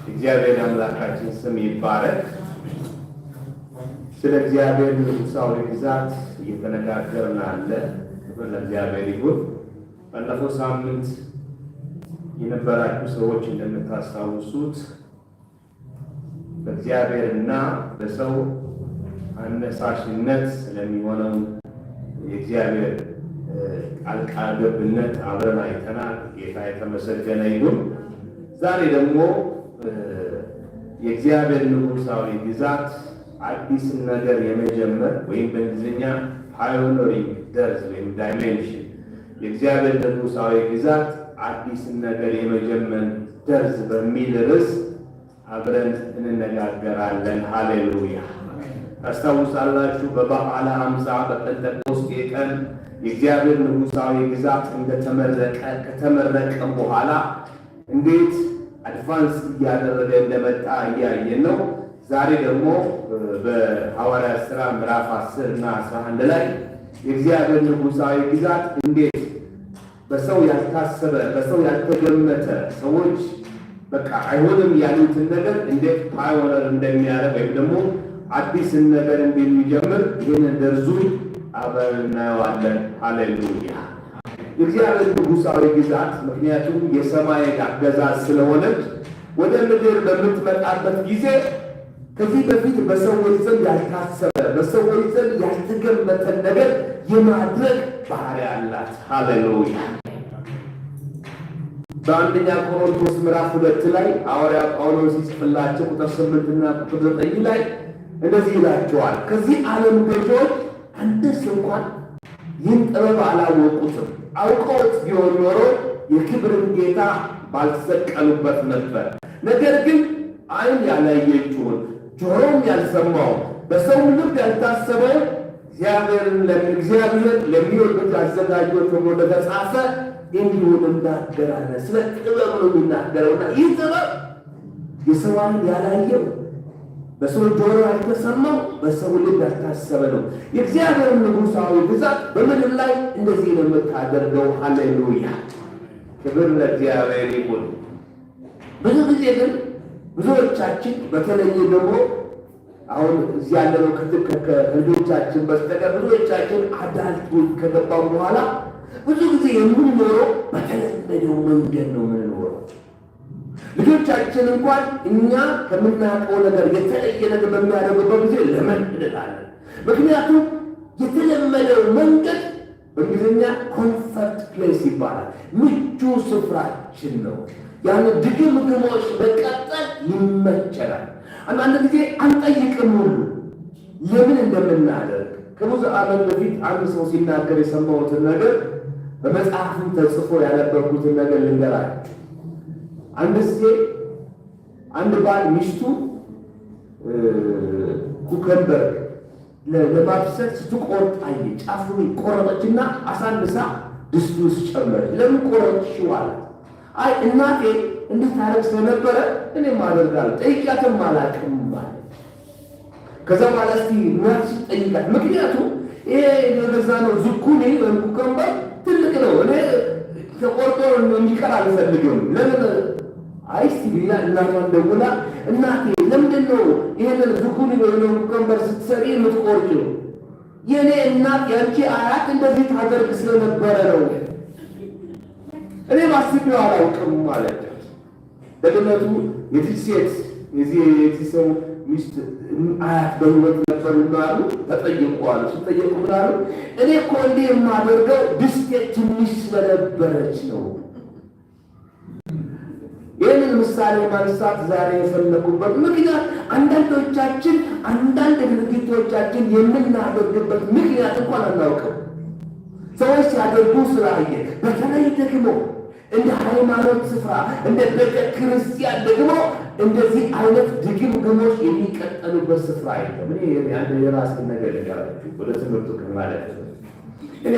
እግዚአብሔር አምላካችን ስም ይባረክ። ስለ እግዚአብሔር ንጉሣዊ ግዛት እየተነጋገርን አለ። ክብር ለእግዚአብሔር ይሁን። ባለፈው ሳምንት የነበራችሁ ሰዎች እንደምታስታውሱት በእግዚአብሔርና በሰው አነሳሽነት ስለሚሆነው የእግዚአብሔር ጣልቃ ገብነት አብረን አይተናል። ጌታ የተመሰገነ ይሁን። ዛሬ ደግሞ የእግዚአብሔር ንጉሣዊ ግዛት አዲስ ነገር የመጀመር ወይም በእንግሊዝኛ ፓዮኒሪንግ ደርዝ ወይም ዳይሜንሽን የእግዚአብሔር ንጉሣዊ ግዛት አዲስ ነገር የመጀመር ደርዝ በሚል ርዕስ አብረን እንነጋገራለን። ሃሌሉያ! ታስታውሳላችሁ በበዓለ ሃምሳ በጴንጤቆስጤ ቀን የእግዚአብሔር ንጉሣዊ ግዛት ከተመረቀም በኋላ እንዴት አድቫንስ እያደረገ እንደመጣ እያየን ነው። ዛሬ ደግሞ በሐዋርያት ሥራ ምዕራፍ 10 እና 11 ላይ የእግዚአብሔር ንጉሣዊ ግዛት እንዴት በሰው ያልታሰበ በሰው ያልተገመተ ሰዎች በቃ አይሆንም ያሉትን ነገር እንዴት ፓዮነር እንደሚያደርግ ወይም ደግሞ አዲስን ነገር እንደሚጀምር ይህንን ደርዙን አብረን እናየዋለን። ሃሌሉያ! የእግዚአብሔር ንጉሣዊ ግዛት ምክንያቱም የሰማይ አገዛዝ ስለሆነች ወደ ምድር በምትመጣበት ጊዜ ከዚህ በፊት በሰዎች ዘንድ ያልታሰበ በሰዎች ዘንድ ያልተገመተን ነገር የማድረግ ባህሪ አላት። ሃሌሉያ! በአንደኛ ቆሮንቶስ ምዕራፍ 2 ላይ ሐዋርያ ጳውሎስ ሲጽፍላቸው ቁጥር 8 እና ቁጥር 9 ላይ እንደዚህ ይላቸዋል። ከዚህ ዓለም ገዦች አንድስ እንኳን ይህን ጥበብ አላወቁትም። አውቀውት ቢሆን ኖሮ የክብርን ጌታ ባልተሰቀሉበት ነበር። ነገር ግን ዓይን ያላየችውን ጆሮም ያልሰማው በሰው ልብ ያልታሰበው እግዚአብሔር ለሚወዱት ያዘጋጀው ተብሎ እንደተጻፈ እንዲሁ እናገራለን። ስለ ጥበብ ነው የሚናገረውና ይህ ጥበብ የሰው ዓይን ያላየው በሰው ጆሮ ያልተሰማው በሰው ልብ ያልታሰበ ነው። የእግዚአብሔር ንጉሣዊ ግዛት በምድር ላይ እንደዚህ ነው የምታደርገው። ሃሌሉያ! ክብር ለእግዚአብሔር ይሁን። ብዙ ጊዜ ግን ብዙዎቻችን በተለይ ደግሞ አሁን እዚህ ያለነው ከልጆቻችን በስተቀር ብዙዎቻችን አዳልቶች ከገባው በኋላ ብዙ ጊዜ የምንኖረው በተለመደው መንገድ ነው የምንኖረው። ልጆቻችን እንኳን እኛ ከምናውቀው ነገር የተለየ ነገር በሚያደርጉበት ጊዜ ለመንድላለን። ምክንያቱም የተለመደው መንገድ በእንግሊዝኛ ኮንፈርት ፕሌስ ይባላል። ምቹ ስፍራችን ነው። ያን ድግምግሞች መቀጠል ይመቸናል። አንዳንድ ጊዜ አንጠይቅም ሁሉ ለምን እንደምናደርግ። ከብዙ ዓመት በፊት አንድ ሰው ሲናገር የሰማሁትን ነገር በመጽሐፍም ተጽፎ ያነበብኩትን ነገር ልንገራችሁ። አንድ ባል ሚስቱ ኩከምበር ለማብሰል ስትቆርጥ አየ። ጫፉን ቆረጠችና አሳንሳ ድስቱ ውስጥ ጨመረች። ለምን ቆረጥሽው አላት። አይ እናቴ እንድታረግ ስለነበረ እኔም አደርጋለሁ፣ ጠይቂያትም አላውቅም ማለት። ከዛ በኋላ እስቲ እናትሽ ጠይቃት። ምክንያቱም ይሄ የገዛ ነው ዝኩኒ ወይም ኩከምበር ትልቅ ነው፣ እኔ ተቆርጦ እንዲቀር አልፈልግም። ለምን አይስቲ ቢላ እናቷን ደውላ እናቴ ለምንድን ነው ይሄንን ዝኩኒ ወይም ኩከምበር ስትሰሪ የምትቆርጪው? የኔ እናት ያንቺ አያት እንደዚህ ታደርግ ስለነበረ ነው፣ እኔ ማስቢው አላውቅም ማለት ነው። ደግነቱ የትሴት የዚህ ሚስት አያት በህይወት ነበሩና አሉ ተጠየቁ። ሲጠየቁ ምን አሉ? እኔ እኮ እንዲህ የማደርገው ድስቴ ትንሽ ስለነበረች ነው። ይህንን ምሳሌ ማንሳት ዛሬ የፈለጉበት ምክንያት አንዳንዶቻችን አንዳንድ ድርጊቶቻችን የምናደርግበት ምክንያት እንኳን አናውቅም። ሰዎች ሲያደርጉ ስላየ በተለይ ደግሞ እንደ ሃይማኖት ስፍራ እንደ ቤተ ክርስቲያን ደግሞ እንደዚህ አይነት ድግምግሞች የሚቀጠሉበት ስፍራ የለም። እኔ የራስን ነገር ልጋራችሁ ወደ ትምህርቱ ከማለት ነው። እኔ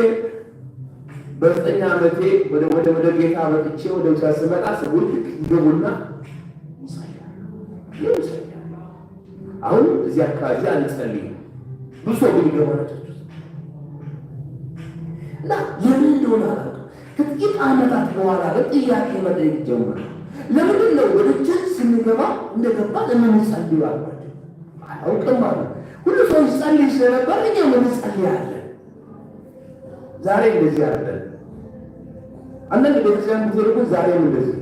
በ9 ዓመቴ ወደ ጌታ መጥቼ ወደ ውሳ ስመጣ ሰዎች ይገቡና ይሳያሉ። አሁን እዚህ አካባቢ አንጸልይ ብዙ ሰው ይገባናቸው እና ለምን እንደሆነ ከጥቂት ዓመታት በኋላ ጥያቄ መጠየቅ ጀመረ። ለምንድን ነው ወደ ቸርች ስንገባ እንደገባ ለምንጸልዩ አልኳቸው። አያውቅም አሉ። ሁሉ ሰው ይጸልይ ስለነበር እኛ ምን እንጸልያለን? ዛሬ እንደዚህ አለን። አንዳንድ ቤተክርስቲያን ብትሄዱ ዛሬም እንደዚህ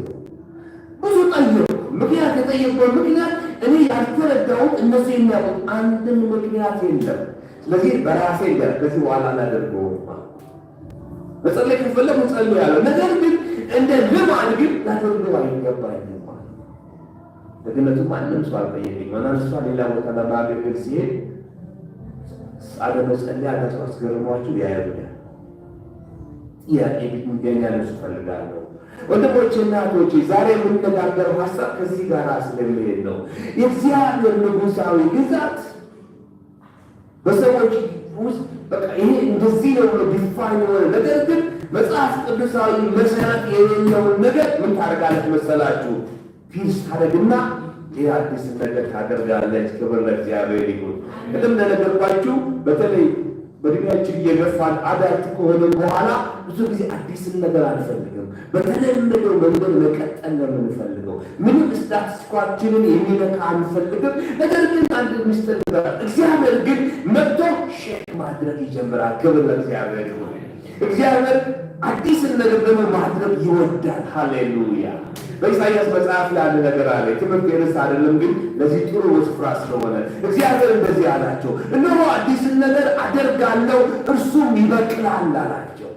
ብዙ ጠየቁ። ምክንያት የጠየቁበት ምክንያት እኔ ያልተረዳሁት እነሱ የሚያውቁት አንድም ምክንያት የለም። ስለዚህ በራሴ ጋር ከዚህ በኋላ ላደርገው መጸለይ ከፈለኩ ጸልያለሁ። ነገር ግን እንደ ልማድ ግን ላደርገው አይገባኝም። ደግነቱ ማንም ሰው አልጠየቀኝም። እሷ ሌላ ቦታ ለማገልገል ሲሄድ አለመጸለይ አለሰው አስገርሟችሁ ያያሉኛል። ጥያቄ ቢገኛ ለሱ ፈልጋለሁ። ወንድሞቼና እህቶቼ ዛሬ የምንነጋገረው ሀሳብ ከዚህ ጋር ስለሚሄድ ነው። የእግዚአብሔር ንጉሣዊ ግዛት በሰዎች ውስጥ በቃ ይሄ እንደዚህ ነው ብሎ ዲፋይን የሆነ ነገር ግን መጽሐፍ ቅዱሳዊ መሰረት የሌለውን ነገር ምን ታደርጋለች መሰላችሁ? ፒስ ታደርግና አዲስ ነገር ታደርጋለች። ክብር ለእግዚአብሔር ይሁን። ቅድም እንደነገርኳችሁ በተለይ በእድሜያችን እየገፋን አዳልት ከሆነ በኋላ ብዙ ጊዜ አዲስን ነገር አንፈልግም። በተለመደው መንገድ መቀጠል ነው የምንፈልገው። ምንም ስታትስኳችንን የሚነካ አንፈልግም። ነገር ግን አንድ ሚስጥር ይባላል። እግዚአብሔር ግን መጥቶ ሼክ ማድረግ ይጀምራል። ክብር ለእግዚአብሔር ይሁን። እግዚአብሔር አዲስን ነገር ደግሞ ማድረግ ይወዳል። ሃሌሉያ። በኢሳይያስ መጽሐፍ ላይ አንድ ነገር አለ። ትምህርት የርዕስ አይደለም፣ ግን ለዚህ ጥሩ ስፍራ ስለሆነ እግዚአብሔር እንደዚህ አላቸው፣ እነሆ አዲስን ነገር አደርጋለሁ እርሱም ይበቅላል አላቸው።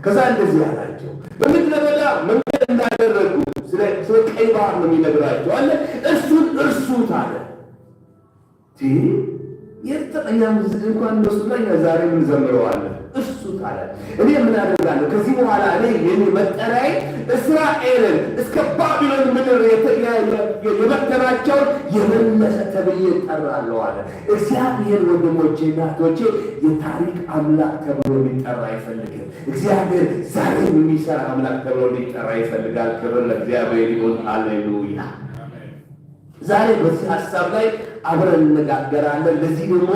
ከዛ እንደዚህ አላቸው፣ በምድረ በዳ መንገድ እንዳደረጉ ስለ ቀይ ባህር ነው የሚነግራቸው አለ። እርሱን እርሱት አለ። የተጠኛ ሙዚቃ እንኳን እንደሱና እኛ ዛሬ ምን ዘምረዋለን? እርሱት አለ። እኔ ምን አደርጋለሁ ከዚህ በኋላ እኔ የኔ መጠሪያዬ እስራኤልን እስከ ባቢሎን ምድር የበተናቸውን የመለሰ ተብዬ እጠራለሁ አለ። እግዚአብሔር ወንድሞቼ እናቶቼ የታሪክ አምላክ ተብሎ ሊጠራ አይፈልግም። እግዚአብሔር ዛሬ የሚሰራ አምላክ ተብሎ ሊጠራ ይፈልጋል። ክብር ለእግዚአብሔር ይሁን። ሃሌሉያ። ዛሬ በዚህ ሀሳብ ላይ አብረን እንነጋገራለን። ለዚህ ደግሞ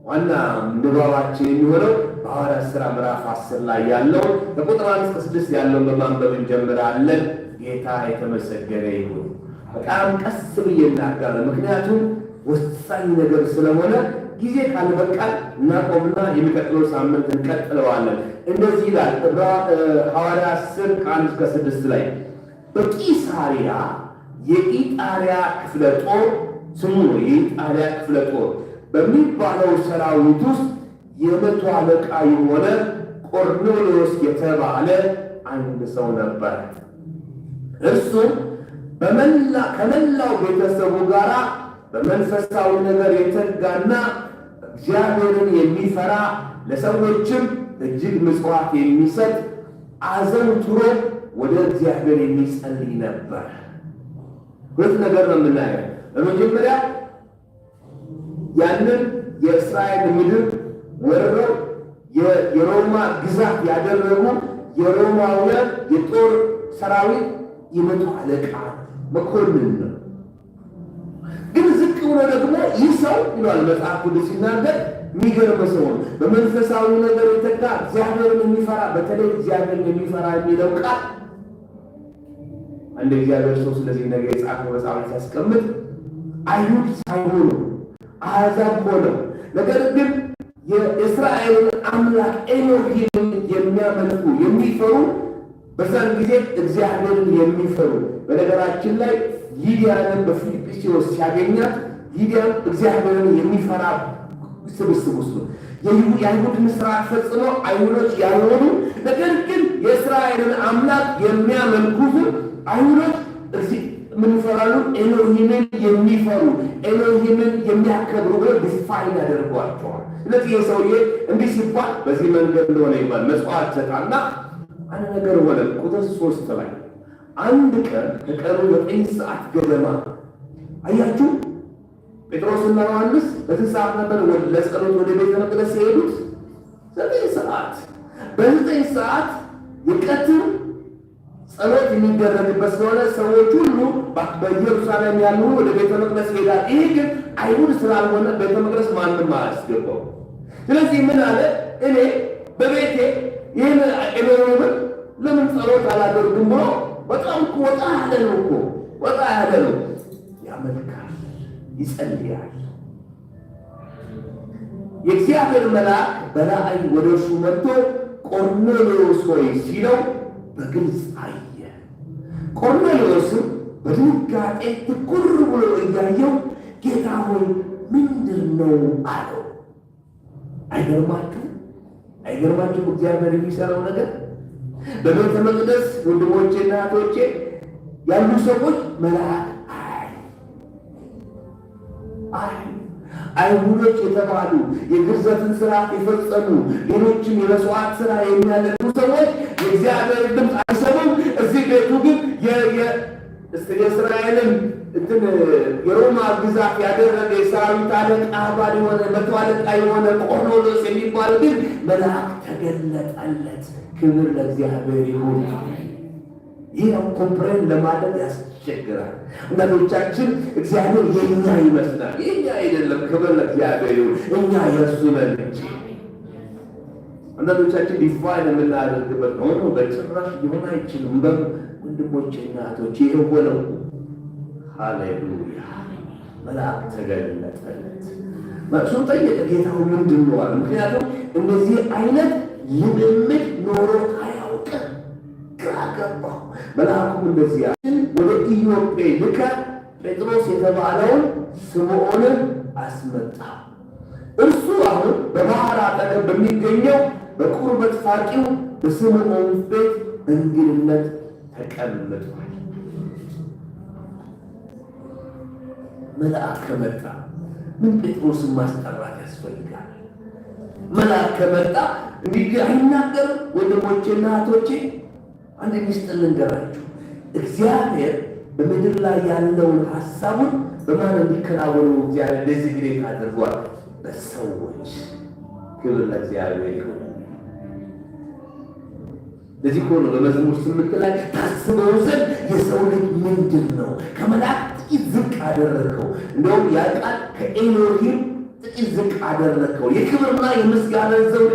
ዋና ንባባችን የሚሆነው በሐዋርያት ሥራ ምዕራፍ 10 ላይ ያለው ከቁጥር 1 እስከ 6 ያለውን በማንበብ እንጀምራለን። ጌታ የተመሰገነ ይሁን። በጣም ቀስ ብዬ እናገራለሁ፣ ምክንያቱም ወሳኝ ነገር ስለሆነ ጊዜ ካልበቃል እናቆምና የሚቀጥለው ሳምንት እንቀጥለዋለን። እንደዚህ ይላል ሐዋርያት 10 ከ1 እስከ 6 ላይ በቂሳሪያ የኢጣሊያ ክፍለ ጦር ስሙ የኢጣሊያ ክፍለ ጦር በሚባለው ሰራዊት ውስጥ የመቶ አለቃ የሆነ ቆርኔሌዎስ የተባለ አንድ ሰው ነበር። እርሱም ከመላው ቤተሰቡ ጋር በመንፈሳዊ ነገር የተጋና እግዚአብሔርን የሚፈራ ለሰዎችም እጅግ ምጽዋት የሚሰጥ አዘውትሮ ወደ እግዚአብሔር የሚጸልይ ነበር። ሁለት ነገር ነው የምናየው። በመጀመሪያ ያንን የእስራኤል ምድር ወረው የሮማ ግዛት ያደረጉ የሮማውያን የጦር ሰራዊት የመቶ አለቃ መኮንን ነው። ግን ዝቅ ብሎ ደግሞ ይህ ሰው ይሏል መጽሐፍ ቅዱስ ሲናገር የሚገርም ሰው ነው። በመንፈሳዊ ነገር የተጋ እግዚአብሔርን የሚፈራ በተለይ እግዚአብሔርን የሚፈራ የሚለው ቃል አንድ እግዚአብሔር ሰው ስለዚህ ነገር የጻፈው መጽሐፍ ሲያስቀምጥ አይሁድ ሳይሆኑ አሕዛብ ሆነው ነገር ግን የእስራኤልን አምላክ ኤሎሂምን የሚያመልኩ የሚፈሩ በዛን ጊዜ እግዚአብሔርን የሚፈሩ። በነገራችን ላይ ሊዲያንን በፊልጵስዩስ ሲያገኛት ሊዲያን እግዚአብሔርን የሚፈራ ስብስብ ውስጥ ነው። የአይሁድን ሥርዓት ፈጽመው አይሁዶች ያልሆኑ ነገር ግን የእስራኤልን አምላክ የሚያመልኩት አይሁዶች እዚህ ምን ይፈራሉ? ኤሎሂምን የሚፈሩ ኤሎሂምን የሚያከብሩ ብለው ዲፋይን ያደርጓቸዋል። ስለዚህ የሰውዬ እንዲህ ሲባል በዚህ መንገድ እንደሆነ ይባል መጽዋዕት ሰጣና አንድ ነገር ሆነ። ቁጥር 3 ላይ አንድ ቀን ከቀኑ 9 ሰዓት ገደማ አያችሁ፣ ጴጥሮስና ዮሐንስ በዚህ ሰዓት ነበር ለጸሎት ወደ ቤተ መቅደስ የሄዱት። 9 ሰዓት በ9 ሰዓት የቀትር ጸሎት የሚደረግበት ስለሆነ ሰዎች ሁሉ በኢየሩሳሌም ያሉ ወደ ቤተ መቅደስ ይሄዳል። ይሄ ግን አይሁድ ስላልሆነ ቤተ መቅደስ ማንም አያስገባው። ስለዚህ ምን አለ? እኔ በቤቴ ይህን ኤሎሂምን ለምን ጸሎት አላደርግም ብሎ በጣም እኮ ወጣ ያለ ነው እኮ ወጣ ያለ ነው። ያመልካል፣ ይጸልያል። የእግዚአብሔር መልአክ በራእይ ወደ እርሱ መጥቶ ቆርኔሌዎስ ሆይ ሲለው በግልጽ አየ። ቆርኔሌዎስም በድንጋጤ ትኩር ብሎ እያየው ጌታ ሆይ ምንድን ነው አለው። አይገርማችሁ? እግዚአብሔር የሚሰራው ነገር በቤተ መቅደስ ወንድሞቼና እህቶቼ ያሉ ሰዎች መልአክ አይሁዶች የተባሉ የግርዘትን ስርዓት የፈጸሙ ሌሎችም የመስዋዕት ስራ የሚያደርጉ ሰዎች የእግዚአብሔር ድምፅ አይሰሙም። እዚህ ቤቱ ግን የእስራኤልን የሮማ ግዛት ያደረገ የሰራዊት አለቃ አባል የሆነ መቶ አለቃ የሆነ ቆርኔሌዎስ የሚባል ግን መልአክ ተገለጠለት። ክብር ለእግዚአብሔር ይሁን። ይህ ኮምፕሬን ለማለት ያስቸግራል። አንዳንዶቻችን እግዚአብሔር የኛ ይመስላል፣ የኛ አይደለም። ክብር ለእግዚአብሔር ይሁን። እኛ የእሱ ነን እንጂ አንዳንዶቻችን ዲፋይን የምናደርግበት ሆኖ በጭራሽ ሊሆን አይችልም። ወንድሞቼ እና እህቶቼ የሆነው ሃሌሉያ መልአክ ተገለጠለት። እሱም ጠየቀ፣ ጌታው ምንድን ነው አለ። ምክንያቱም እንደዚህ አይነት ልምምድ ኖሮ አያውቅም። ግራ ገባው። መልአኩም እንደዚህ ወደ ኢዮጴ ልከ ጴጥሮስ የተባለውን ስምዖንን አስመጣ። እርሱ አሁን በባህር አጠገብ በሚገኘው በቁርበት ፋቂው በስምዖን ቤት እንግድነት ተቀምጧል። መልአክ ከመጣ ምን ጴጥሮስን ማስጠራት ያስፈልጋል? መልአክ ከመጣ እንዲህ አይናገርም? ወንድሞቼና እህቶቼ አንድ ሚስጥር ልንገራችሁ። እግዚአብሔር በምድር ላይ ያለውን ሐሳቡን በማን እንዲከናወኑ እግዚአብሔር ለዚህ ጊዜ አድርጓል? በሰዎች። ክብር ለእግዚአብሔር ይሁን። ለዚህ እኮ ነው በመዝሙር 8 ላይ ታስበው ዘንድ የሰው ልጅ ምንድን ነው? ከመላእክት ጥቂት ዝቅ አደረግከው። እንደውም ያ ቃል ከኤሎሂም ጥቂት ዝቅ አደረግከው። የክብርና የምስጋና ዘውድ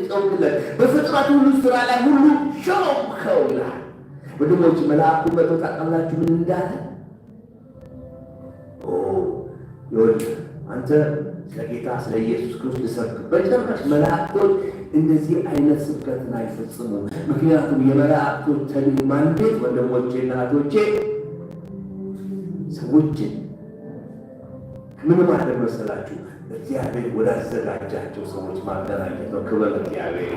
ጨውቅለት፣ በፍጥረት ሁሉ ስራ ላይ ሁሉ ሾምከው ይላል። ወንድሞች መልአኩ መጥቶ ታውቃላችሁ ምን እንዳለ? ይኸውልህ አንተ ለጌታ ስለ ኢየሱስ ክርስቶስ ሰብክ። በጭራሽ መላእክቶች እንደዚህ አይነት ስብከትን አይፈጽሙ። ምክንያቱም የመላእክቶች ተልእኮ ማንዴት ወንድሞቼና እህቶቼ ሰዎችን ምን ማድረግ መሰላችሁ? እግዚአብሔር ወዳዘጋጃቸው ሰዎች ማገናኘት ነው። ክብር ለእግዚአብሔር።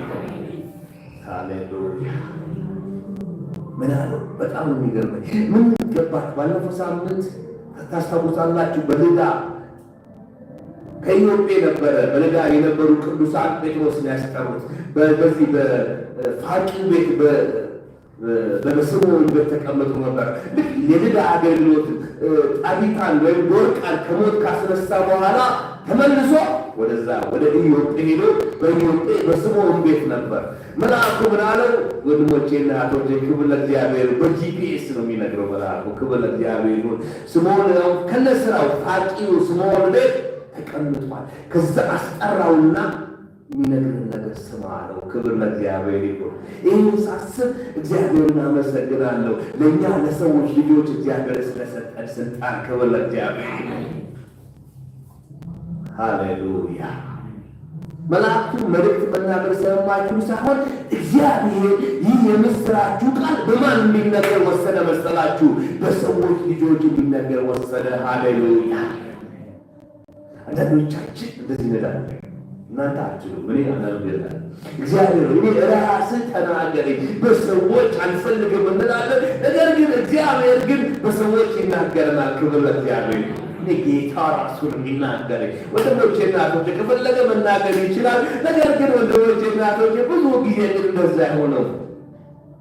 ሃሌሉያ። ምን አለው? በጣም የሚገርመኝ ምን ይገባት። ባለፈው ሳምንት ታስታውሳላችሁ በልዳ ከኢዮጴ ነበረ በልዳ የነበሩ ቅዱሳን ጴጥሮስን ያስጠሩት። በዚህ በፋቂው ቤት በስምዖን ቤት ተቀምጦ ነበር። ልክ የልዳ አገልግሎት ጣቢታን ወይም ዶርቃን ከሞት ካስነሳ በኋላ ተመልሶ ወደዛ ወደ ኢዮጴ ሄዶ በኢዮጴ በስምዖን ቤት ነበር። መልአኩ ምን አለው? ወንድሞቼና እህቶቼ ክብር ለእግዚአብሔር። በጂፒኤስ ነው የሚነግረው መልአኩ። ክብር ለእግዚአብሔር ይሁን። ስምዖን ነው ከነስራው ፋቂው ስምዖን ቤት ተቀምጧል። ከዛ አስጠራውና የሚነግርን ነገር ስማ አለው። ክብር ለእግዚአብሔር ይሁን። ይህን ሳስብ እግዚአብሔርን አመሰግናለሁ። ለእኛ ለሰዎች ልጆች እግዚአብሔር ስለሰጠን ስልጣን ክብር ለእግዚአብሔር ይሁን። ሃሌሉያ። መልአኩ መልእክት መናገር ስለማይችሉ ሳይሆን እግዚአብሔር ይህ የምስራችሁ ቃል በማን እንዲነገር ወሰነ መሰላችሁ? በሰዎች ልጆች እንዲነገር ወሰነ። ሃሌሉያ። አንዳንዶቻችን እንደዚህ እንላለን። እናንተ አትችሉም፣ እኔ አናግርሃለሁ። እግዚአብሔር እኔ ራስህ ተናገረኝ፣ በሰዎች አልፈልግም እንላለን። ነገር ግን እግዚአብሔር ግን በሰዎች ይናገረናል። ክብር ለእግዚአብሔር። እኔ ጌታ ራሱን የሚናገረኝ ወንድሞቼ እናቶቼ ከፈለገ መናገር ይችላል። ነገር ግን ወንድሞቼ እናቶቼ ብዙ ጊዜ ግን እንደዛ አይሆነው።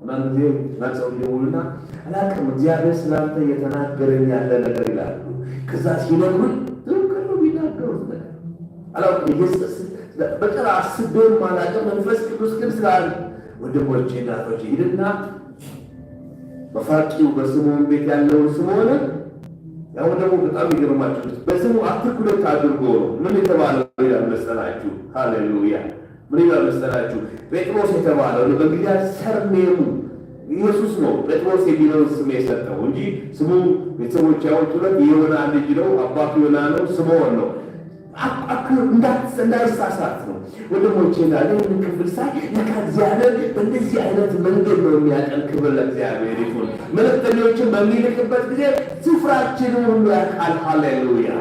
አንዳንድ ጊዜ ሰው ይደውሉና አላውቅም እግዚአብሔር ስላንተ እየተናገረኝ ያለ ነገር ይላሉ። ከዛ ሲነግሩኝ ቢናገሩት ነገር አላውቅም ኢየሱስ በቀር አስቤም አላውቅም። መንፈስ ቅዱስ ግን ስላለ ወንድሞቼ እናቶቼ ሂድና በፋቂው በስምዖን ቤት ያለውን ስምዖንን ያው ደግሞ በጣም ይገርማችሁ በስሙ አትኩረት አድርጎ ነው ምን የተባለው ይላል መሰላችሁ? ሃሌሉያ። ምን ይላል መሰላችሁ? ጴጥሮስ የተባለው በእንግሊዝኛ ሰርኔሙ ኢየሱስ ነው ጴጥሮስ የሚለውን ስም የሰጠው እንጂ ስሙ ቤተሰቦች ያወጡለት የዮና ልጅ ነው። አባቱ ዮና ነው፣ ስምዖን ነው። እንዳይሳሳት ነው ወንድሞቼ። ይህን ክፍል ሳይ ለካ እግዚአብሔር በእንደዚህ አይነት መንገድ ነው የሚያቀን። ክብር ለእግዚአብሔር ይሁን። መልእክተኞችን በሚልክበት ጊዜ ስፍራችንን ሁሉ ያውቃል። ሃሌሉያ።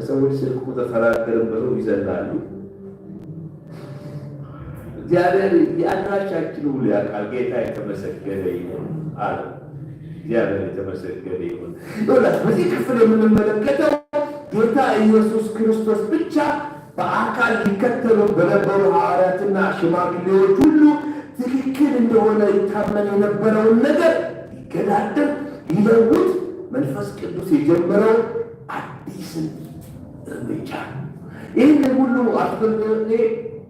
ሰዎች ስልክ ቁጥር ተናገርን ብለው ይዘላሉ። እግዚአብሔር የአድራሻችን ሁሉ ያውቃል። ጌታ የተመሰገነ ይሁን አለ። እግዚአብሔር የተመሰገነ ይሁን። በዚህ ክፍል የምንመለከተው ጌታ ኢየሱስ ክርስቶስ ብቻ በአካል ሊከተሉ በነበሩ ሐዋርያትና ሽማግሌዎች ሁሉ ትክክል እንደሆነ ይታመን የነበረውን ነገር ሊገዳደር ሊለውጥ መንፈስ ቅዱስ የጀመረው አዲስን እርምጃ። ይህን ሁሉ አስፈልጌ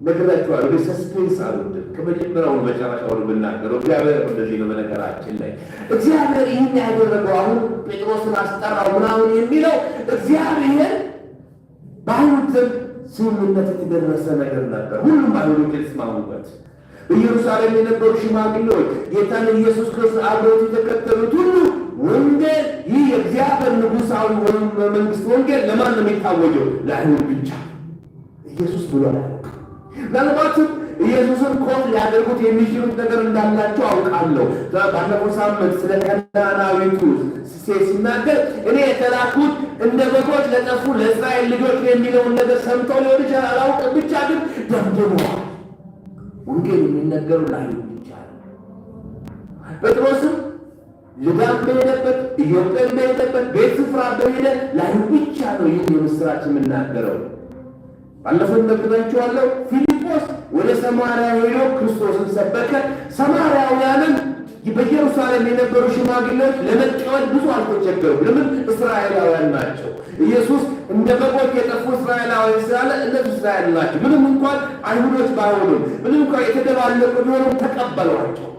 ነገራችኋለሁ። ወደ ሰስፔንስ አልወድም። ከመጀመሪያው መጨረሻውን ብናገረው እግዚአብሔር እንደዚህ ነው። በነገራችን ላይ እግዚአብሔር ይህን ያደረገው አሁን ጴጥሮስን አስጠራው ምናምን የሚለው እግዚአብሔር በአይሁድ ዘንድ ስምምነት የተደረሰ ነገር ነበር። ሁሉም አይሁዶች የተስማሙበት። በኢየሩሳሌም የነበሩ ሽማግሌዎች ጌታን ኢየሱስ ክርስቶስ አብረውት የተከተሉት ሁሉ ወንጌል፣ ይህ የእግዚአብሔር ንጉሣዊ መንግሥት ወንጌል ለማን ነው የሚታወጀው? ለአይሁድ ብቻ። ኢየሱስ ብሏል። ምናልባትም ኢየሱስን ኮት ሊያደርጉት የሚችሉት ነገር እንዳላቸው አውቃለሁ። ባለፈው ሳምንት ስለ ከነዓናዊቱ ሴት ሲናገር እኔ የተላኩት እንደ በጎች ለጠፉ ለእስራኤል ልጆች የሚለውን ነገር ሰምተው ሊሆን ይችላል፣ አላውቅም። ብቻ ግን ደምድመዋል። ወንጌል የሚነገሩ ለአይሁድ ብቻ ነው። ጴጥሮስም ልዳም በሄደበት፣ ኢዮጴም በሄደበት፣ ቤት ስፍራ በሄደ ለአይሁድ ብቻ ነው ይህን የምስራች የምናገረው። ባለፈው ነግራችኋለሁ። ፊልጶስ ወደ ሰማርያ ሄዶ ክርስቶስን ሰበከ። ሰማርያውያንም በኢየሩሳሌም የነበሩ ሽማግሌዎች ለመቀበል ብዙ አልተቸገሩም። ለምን? እስራኤላውያን ናቸው። ኢየሱስ እንደ በጎች የጠፉ እስራኤላውያን ስላለ እነሱ እስራኤል ናቸው። ምንም እንኳን አይሁዶች ባይሆኑም፣ ምንም እንኳን የተደባለቁ ቢሆኑም ተቀበሏቸው።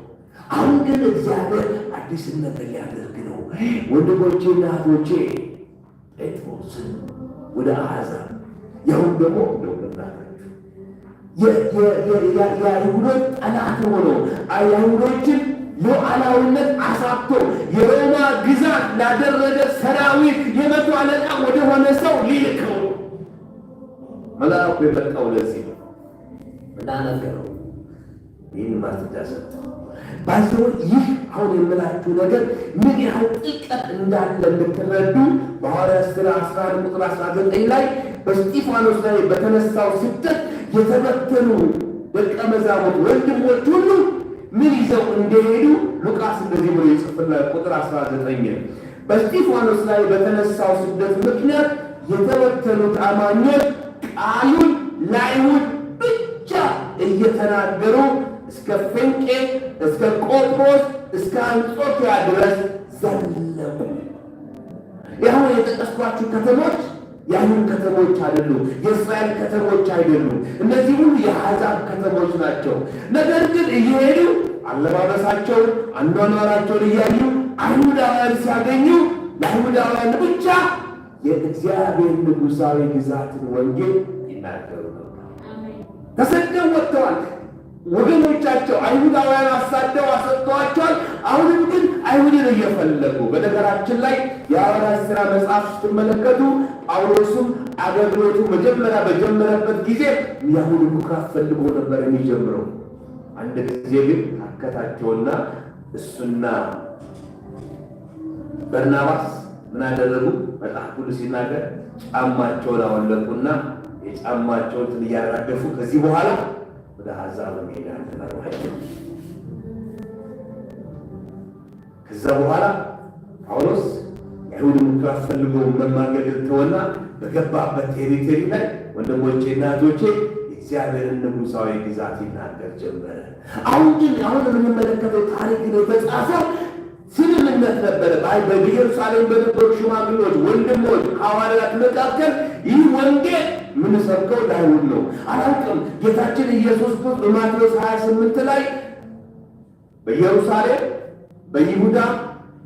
አሁን ግን እግዚአብሔር አዲስን ነገር ሊያደርግ ነው። ወንድሞቼና እህቶቼ ጴጥሮስን ወደ አሕዛብ ያሁን ደግሞ የአይሁዶች ጠላት ሆኖ የአይሁዶችን ሉዓላዊነት አሳብቶ የሮማ ግዛት ላደረገ ሰራዊት የመቶ አለቃ ወደሆነ ሰው ሊልከው መልአኩ የመጣው ለዚህ ነው። ምናነገረው ይህን ማስረጃ ሰጠው። ባይዘው ይህ አሁን የምላችሁ ነገር ምን ያህል ጥልቀት እንዳለ እንድትረዱ በሐዋርያት ሥራ 11 ቁጥር 19 ላይ በስጢፋኖስ ላይ በተነሳው ስደት የተበተኑ ደቀ መዛሙርት ወንድሞች ሁሉ ምን ይዘው እንደሄዱ ሉቃስ እንደዚህ ብሎ ይጽፍልናል። ቁጥር 19 በስጢፋኖስ ላይ በተነሳው ስደት ምክንያት የተበተኑት አማኞች ቃሉን ለአይሁድ ብቻ እየተናገሩ እስከ ፌንቄ፣ እስከ ቆጵሮስ፣ እስከ አንጾኪያ ድረስ ዘለቁ። ያሁን የጠቀስኳችሁ ከተሞች የአይሁድ ከተሞች አይደሉም፣ የእስራኤል ከተሞች አይደሉም። እነዚህ ሁሉ የአሕዛብ ከተሞች ናቸው። ነገር ግን እየሄዱ አለባበሳቸውን፣ አኗኗራቸውን እያዩ አይሁዳውያን ሲያገኙ ለአይሁዳውያን ብቻ የእግዚአብሔር ንጉሣዊ ግዛትን ወንጌል ይናገሩ ነበር። ተሰደው ወጥተዋል። ወገኖቻቸው አይሁዳውያን አሳደው አሰጥተዋቸዋል። አሁንም ግን አይሁድን እየፈለጉ በነገራችን ላይ የሐዋርያት ሥራ መጽሐፍ ስትመለከቱ ጳውሎስም አገልግሎቱ መጀመሪያ በጀመረበት ጊዜ የአይሁድ ምኩራብ ፈልጎ ነበር የሚጀምረው። አንድ ጊዜ ግን ታከታቸውና እሱና በርናባስ ምን አደረጉ? መጽሐፍ ቅዱስ ሲናገር ጫማቸውን አወለቁና የጫማቸውን እያራገፉ ከዚህ በኋላ ወደ አሕዛብ እንሄዳለን አሏቸው። ከዛ በኋላ ጳውሎስ የአይሁድ ምኩራብ ፈልጎ መማገድ ተወና በገባበት ቴሪቶሪ ላይ ወንድሞቼና እህቶቼ የእግዚአብሔርን ንጉሣዊ ግዛት ይናገር ጀመረ። አሁን የምንመለከተው ታሪክ ነው የተጻፈው ስምምነት ነበረ በኢየሩሳሌም በነበሩ ሽማግሌዎች፣ ወንድሞች፣ ሐዋርያት መካከል ይህ ወንጌል የምንሰብከው ለአይሁድ ነው። አላውቅም ጌታችን ኢየሱስ ክርስቶስ በማቴዎስ 28 ላይ በኢየሩሳሌም፣ በይሁዳ፣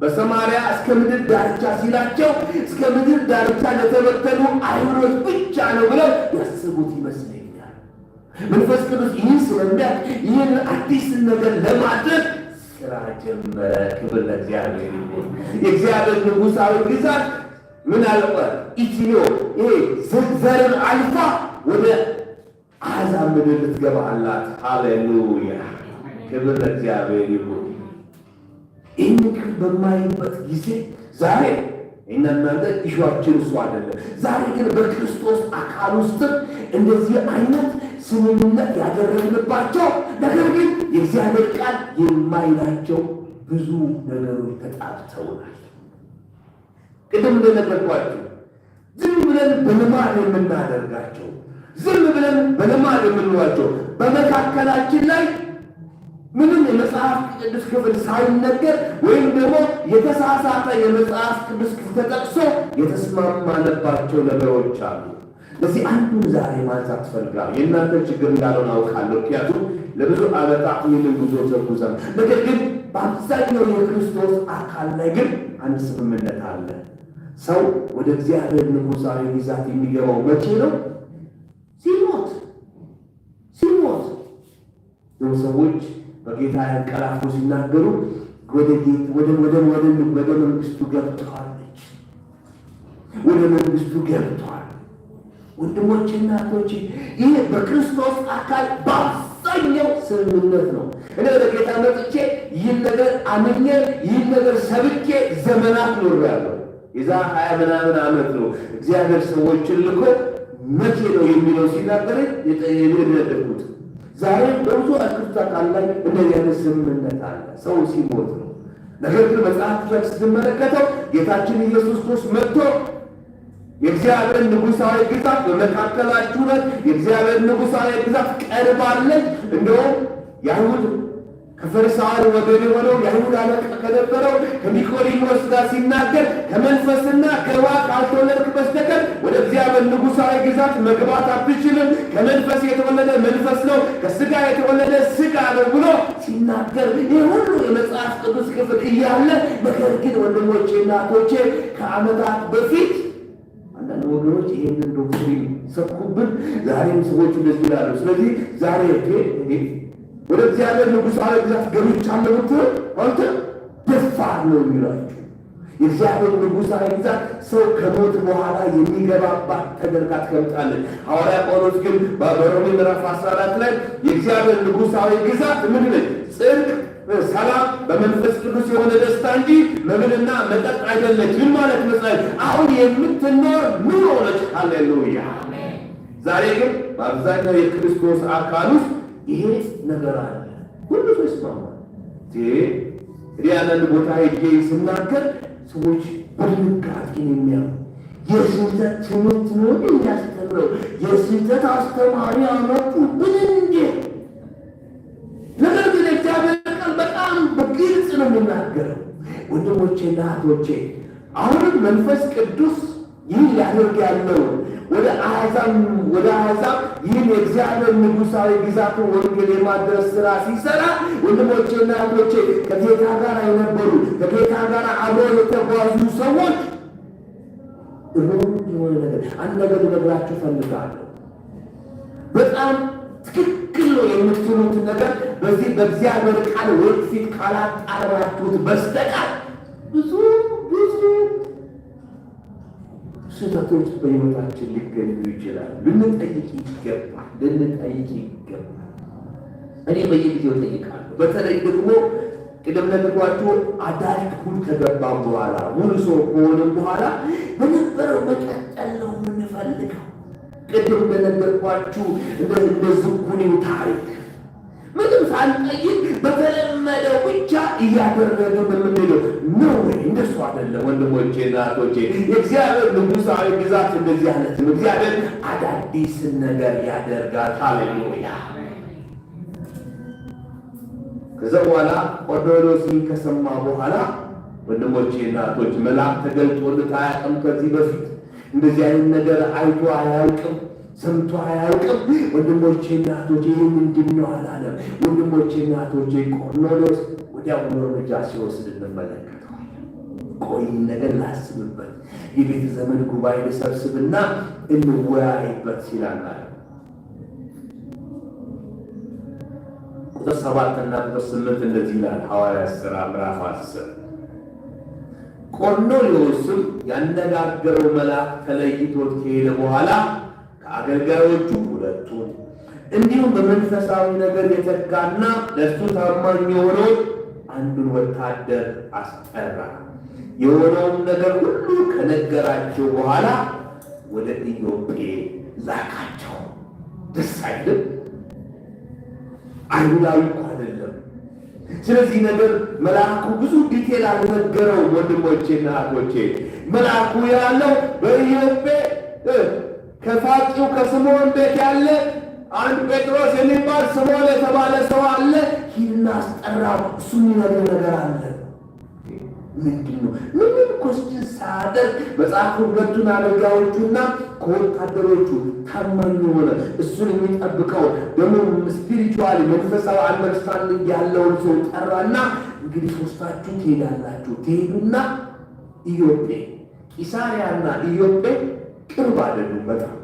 በሰማርያ እስከ ምድር ዳርቻ ሲላቸው እስከ ምድር ዳርቻ ለተበተኑ አይሁዶች ብቻ ነው ብለው ያስቡት ይመስለኛል። መንፈስ ቅዱስ ይህን ስለሚያውቅ ይህን አዲስ ነገር ለማድረግ ስራ ጀመረ። ክብር ለእግዚአብሔር ይሁን። የእግዚአብሔር ንጉሣዊ ግዛት ምን አለቀ? ኢትዮ ይሄ ዘርን አልፋ ወደ አሕዛብ ምድር ልትገባ አላት። ሃሌሉያ! ክብር ለእግዚአብሔር ይሁን። ይህን በማይበት ጊዜ ዛሬ እናንተ ኢሹአችን እሱ አይደለም። ዛሬ ግን በክርስቶስ አካል ውስጥ እንደዚህ አይነት ስምምነት ያደረግንባቸው ነገር ግን የእግዚአብሔር ቃል የማይላቸው ብዙ ነገሮች ተጣብተውናል። ቅድም እንደነገርኳችሁ ዝም ብለን በልማድ የምናደርጋቸው ዝም ብለን በልማድ የምንሏቸው በመካከላችን ላይ ምንም የመጽሐፍ ቅዱስ ክፍል ሳይነገር ወይም ደግሞ የተሳሳተ የመጽሐፍ ቅዱስ ክፍል ተጠቅሶ የተስማማለባቸው ነገሮች አሉ። ለዚህ አንዱን ዛሬ ማንሳት ትፈልጋለሁ። የእናንተ ችግር እንዳልሆነ አውቃለሁ። ምክንያቱም ለብዙ ዓመታት ይህንን ጉዞ ተጉዘን፣ ነገር ግን በአብዛኛው የክርስቶስ አካል ላይ ግን አንድ ስምምነት አለ። ሰው ወደ እግዚአብሔር ንጉሣዊ ግዛት የሚገባው መቼ ነው? ሲሞት። ሰዎች በጌታ ያንቀላፉ ሲናገሩ ወደ መንግስቱ ገብተዋለች፣ ወደ መንግስቱ ገብተዋል። ወንድሞች እናቶች፣ ይህ በክርስቶስ አካል በአብዛኛው ስምምነት ነው። እኔ ወደ ጌታ መጥቼ ይህን ነገር አምኜ ይህን ነገር ሰብኬ ዘመናት ኖሬያለሁ። የዛ 20 ምናምን ዓመት ነው እግዚአብሔር ሰዎችን ልኮ መቼ ነው የሚለው ሲናገር የደረድኩት። ዛሬ በብዙ አክርታ ቃል ላይ እንደዚህ አይነት ስምምነት አለ። ሰው ሲሞት ነው። ነገር ግን መጽሐፍ ላይ ስትመለከተው ጌታችን ኢየሱስ ክርስቶስ መጥቶ የእግዚአብሔር ንጉሣዊ ግዛት በመካከላችሁ ናት፣ የእግዚአብሔር ንጉሣዊ ግዛት ቀርባለች። እንደውም የአይሁድ ከፈሪሳውያን ወገን የሆነው የአይሁድ አለቃ ከነበረው ከኒቆዲሞስ ጋር ሲናገር ከመንፈስና ከውሃ ካልተወለድክ በስተቀር ወደ እግዚአብሔር ንጉሣዊ ግዛት መግባት አትችልም፣ ከመንፈስ የተወለደ መንፈስ ነው፣ ከሥጋ የተወለደ ሥጋ ነው ብሎ ሲናገር ይህ ሁሉ የመጽሐፍ ቅዱስ ክፍል እያለ ነገር ግን ወንድሞቼ እናቶቼ ከዓመታት በፊት አንዳንድ ወገኖች ይህንን ዶክትሪን ሰብኩብን። ዛሬም ሰዎች እንደዚህ ይላሉ። ስለዚህ ዛሬ ወደ እግዚአብሔር ንጉሣዊ ግዛት ገብቻለሁ ብትል አንተ ደፋር ነው የሚላችሁ። የእግዚአብሔር ንጉሣዊ ግዛት ሰው ከሞት በኋላ የሚገባባት ተደርጋ ትቀምጣለች። ሐዋርያ ጳውሎስ ግን በሮሜ ምዕራፍ 14 ላይ የእግዚአብሔር ንጉሣዊ ግዛት ምንድን ነች? ጽድቅ፣ ሰላም በመንፈስ ቅዱስ የሆነ ደስታ እንጂ መብልና መጠጥ አይደለች። ምን ማለት መስላል? አሁን የምትኖር ኑሮ ነች። ሃሌሉያ! ዛሬ ግን በአብዛኛው የክርስቶስ አካል ውስጥ ይሄ ነገር አለ። ሁሉ ሰው ይስማማል። እንግዲህ አንዳንድ ቦታ ሄጄ ስናገር ሰዎች በድንጋጤ የሚያዩ የስህተት ትምህርት ነው የሚያስተምረው፣ የስህተት አስተማሪ አመጡብን እንጂ። ነገር ግን እግዚአብሔር ቃል በጣም በግልጽ ነው የሚናገረው። ወንድሞቼና እህቶቼ አሁንም መንፈስ ቅዱስ ይህን ሊያደርግ ያለው ወደ አሕዛብ ይህን የእግዚአብሔር ንጉሣዊ ግዛቱን ወንጌል የማድረስ ሥራ ሲሰራ ወንድሞቼና እህቶቼ ከጌታ ጋር የነበሩ ከጌታ ጋር አብረው የተጓዙ ሰዎች የሆነ ነገር አንድ ነገር ልነግራችሁ እፈልጋለሁ። በጣም ትክክል ነው የምትሉት ነገር በዚህ በእግዚአብሔር ቃል ወደፊት ካላጣራችሁት በስተቀር ብዙ ስህተቶች በሕይወታችን ሊገኙ ይችላል። ልንጠይቅ ይገባል። እኔ በየጊዜው ጠይቃለሁ። በተለይ ደግሞ ቅድም ነገርኳችሁ አዳልኩን ከገባም በኋላ ሙሉ ሰው ከሆነም በኋላ በነበረው መቀጠል ነው የምንፈልገው። ቅድም እንደነገርኳችሁ እንደ ዝኩኒው ታሪክ ምንም ሳንጠይቅ በተለመደው ብቻ እያደረገ በምንሄደው ነው ወይ? እንደሱ አይደለም ወንድሞቼ እና እህቶቼ። የእግዚአብሔር ንጉሣዊ ግዛት እንደዚህ አይነት ነው። እግዚአብሔር አዳዲስን ነገር ያደርጋል። ሃሌሉያ! ከዛ በኋላ ቆርኔሌዎስን ከሰማ በኋላ ወንድሞቼ እና እህቶቼ መልአክ ተገልጦለት አያውቅም። ከዚህ በፊት እንደዚህ አይነት ነገር አይቶ አያውቅም፣ ሰምቶ አያውቅም። ወንድሞቼ እና እህቶቼ ይህ ምንድን ነው አላለም። ወንድሞቼ እና እህቶቼ ቆርኔሌዎስ ወዲያውኑ እርምጃ ሲወስድ እንመለከተዋል። ቆይ ነገር ላስብበት፣ የቤተ ዘመድ ጉባኤ ልሰብስብና እንወያይበት ሲላል 7 እና ቁጥር 8 እንደዚህ ይላል። ሐዋርያት ሥራ ምዕራፍ 10 ቆርኔሌዎስም ያነጋገረው መልአክ ተለይቶት ከሄደ በኋላ ከአገልጋዮቹ 2ቱን እንዲሁም በመንፈሳዊ ነገር የተጋና ለእሱ ታማኝ የሆነው አንዱን ወታደር አስጠራ። የሆነውን ነገር ሁሉ ከነገራቸው በኋላ ወደ ኢዮጴ ላካቸው። ደስ አይልም? አይሁዳዊ እኮ አይደለም። ስለዚህ ነገር መልአኩ ብዙ ዲቴል አልነገረውም። ወንድሞቼና እህቶቼ መልአኩ ያለው በኢዮጴ ከፋቂው ከስምዖን ቤት ያለ አንድ ጴጥሮስ የሚባል ስምዖን የተባለ ሰው አለ፣ ሂድና አስጠራው። እሱ የሚነግር ነገር አለ። ምንድን ነው? ምንም ኮስችን ሳያደርግ መጽሐፉ 2ቱን አገልጋዮቹና ከወታደሮቹ ታማኝ የሆነ እሱን የሚጠብቀው ደግሞ ስፒሪቹዋሊ መንፈሳዊ አንደርስታንዲንግ ያለውን ሰው ጠራና እንግዲህ 3ታችሁ ትሄዳላችሁ። ትሄዱና ኢዮጴ፣ ቂሳርያና ኢዮጴ ቅርብ አይደሉም በጣም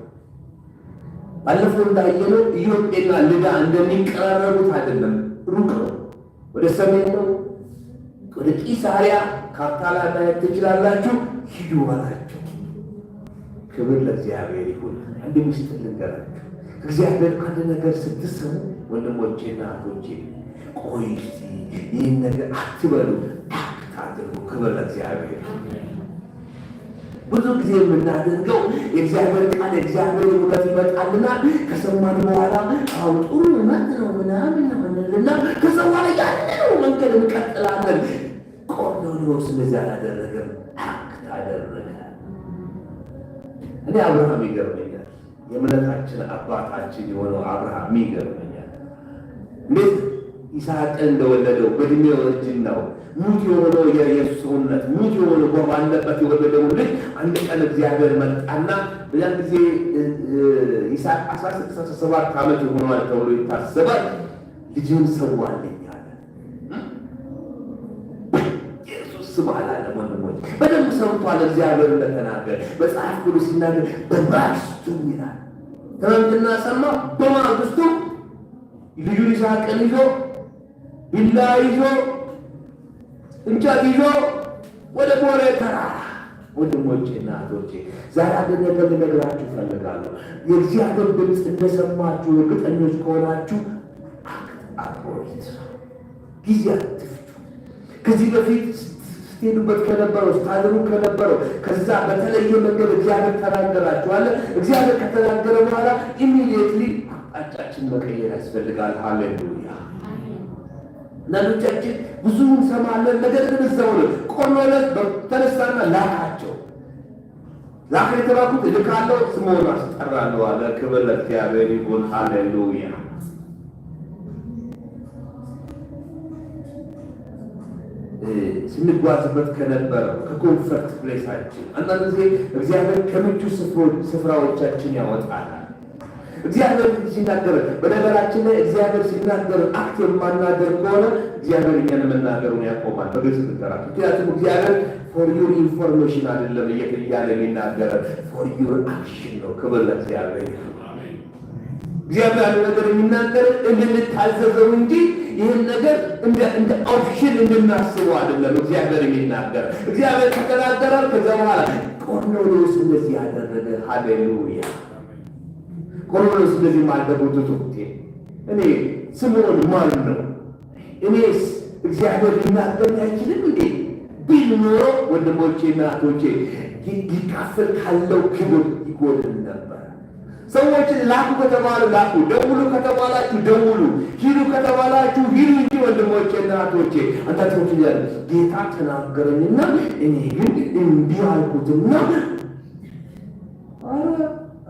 ባለፈው እንዳየነው ኢዮጴና ልዳ እንደሚቀራረቡት አይደለም፣ ሩቅ ነው። ወደ ሰሜን ነው። ወደ ቂሳርያ ካርታ ላይ ማየት ትችላላችሁ። ሂዱ አላቸው። ክብር ለእግዚአብሔር ይሁን። አንድ ምስጢር ልንገራችሁ። እግዚአብሔር ካለ ነገር ስትሰሙ ወንድሞቼና እህቶቼ፣ ቆይ እስቲ ይህን ነገር አትበሉ፣ አክት አድርጉ። ክብር ለእግዚአብሔር። ብዙ ጊዜ የምናደርገው የእግዚአብሔር ቃል የእግዚአብሔር እውነት ይመጣልና ከሰማን በኋላ አሁን ጥሩ እውነት ነው ምናምን ሆነልና ከዛ በኋላ ያንኑ መንገድ እንቀጥላለን። ቆርኔሌዎስ እንደዚህ አላደረገም፣ አክት አደረገ። እኔ አብርሃም ይገርመኛል። የእምነታችን አባታችን የሆነው አብርሃም ይገርመኛል። እንዴት ይስሐቅን እንደወለደው በእድሜው እርጅናው ሙት የሆነው የኢየሱስ ሰውነት ሙት የሆነው ባለበት የወለደው ልጅ አንድ ቀን እግዚአብሔር መጣና በዚያን ጊዜ ይስሐቅ 16-17 ዓመት ሆኗል ተብሎ ይታሰባል። ልጅን ሰዋልኝ አለ። ኢየሱስ ስም አላለም። ወንድሞች በደንብ ሰምቷል። እግዚአብሔር እንደተናገረ መጽሐፍ ቅዱስ ሲናገር በማግስቱ ይላል። ትናንትና ሰማ። በማግስቱ ልጁን ይስሐቅን ይዞ ቢላ ይዞ እንጨት ይዞ ወደ ቦሬ ተራራ። ወንድሞቼና እህቶቼ ዛሬ አንድ ነገር ልነግራችሁ እፈልጋለሁ። የእግዚአብሔር ድምፅ እንደሰማችሁ እርግጠኞች ከሆናችሁ አክት ጊዜ አትፍቱ። ከዚህ በፊት ስትሄዱበት ከነበረው ስታድሩ ከነበረው ከዛ በተለየ መንገድ እግዚአብሔር ተናገራችኋል። እግዚአብሔር ከተናገረ በኋላ ኢሚዲየትሊ አቅጣጫችን መቀየር ያስፈልጋል። ሃሌሉያ። እናቶቻችን ብዙ እንሰማለን፣ ነገር ግን እዛው ነው። ቆርኔሌዎስ ተነሳና ላካቸው። ላከ የተባሉት እልካለሁ፣ ስምዖን አስጠራለሁ አለ። ክብር ለእግዚአብሔር ይሁን። ሃሌሉያ። ስንጓዝበት ከነበረው ከኮንፈርት ፕሌሳችን አንዳንድ ጊዜ እግዚአብሔር ከምቹ ስፍራዎቻችን ያወጣናል። እግዚአብሔር ሲናገር በነገራችን ላይ እግዚአብሔር ሲናገር አክት የማናደርግ ከሆነ እግዚአብሔር እኛን መናገሩን ያቆማል። በግልጽ ልንገራችሁ። ምክንያቱም እግዚአብሔር ፎር ዩር ኢንፎርሜሽን አይደለም እያለ የሚናገረ ፎር ዩር አክሽን ነው። ክብር ለእግዚአብሔር። እግዚአብሔር ያለ ነገር የሚናገር እንድንታዘዘው እንጂ ይህን ነገር እንደ ኦፕሽን እንድናስበው አይደለም። እግዚአብሔር የሚናገር እግዚአብሔር ከተናገራል። ከዛ በኋላ ቆርኔሌዎስ እንደዚህ ያደረገ። ሃሌሉያ። ቆርኔሌዎስ እንደዚህ ማድረጉት ትውቴ እኔ ስምዖን ማን ነው? እኔስ እግዚአብሔር ሊናገር አይችልም እንዴ ቢል ኖሮ ወንድሞቼና እህቶቼ ሊካፈል ካለው ክብር ይጎድል ነበር። ሰዎችን ላኩ ከተባሉ ላኩ፣ ደውሉ ከተባላችሁ ደውሉ፣ ሂዱ ከተባላችሁ ሂዱ እንጂ ወንድሞቼና እህቶቼ አንታችሁ ይላል ጌታ ተናገረኝና እኔ ግን እንዲህ አልኩትና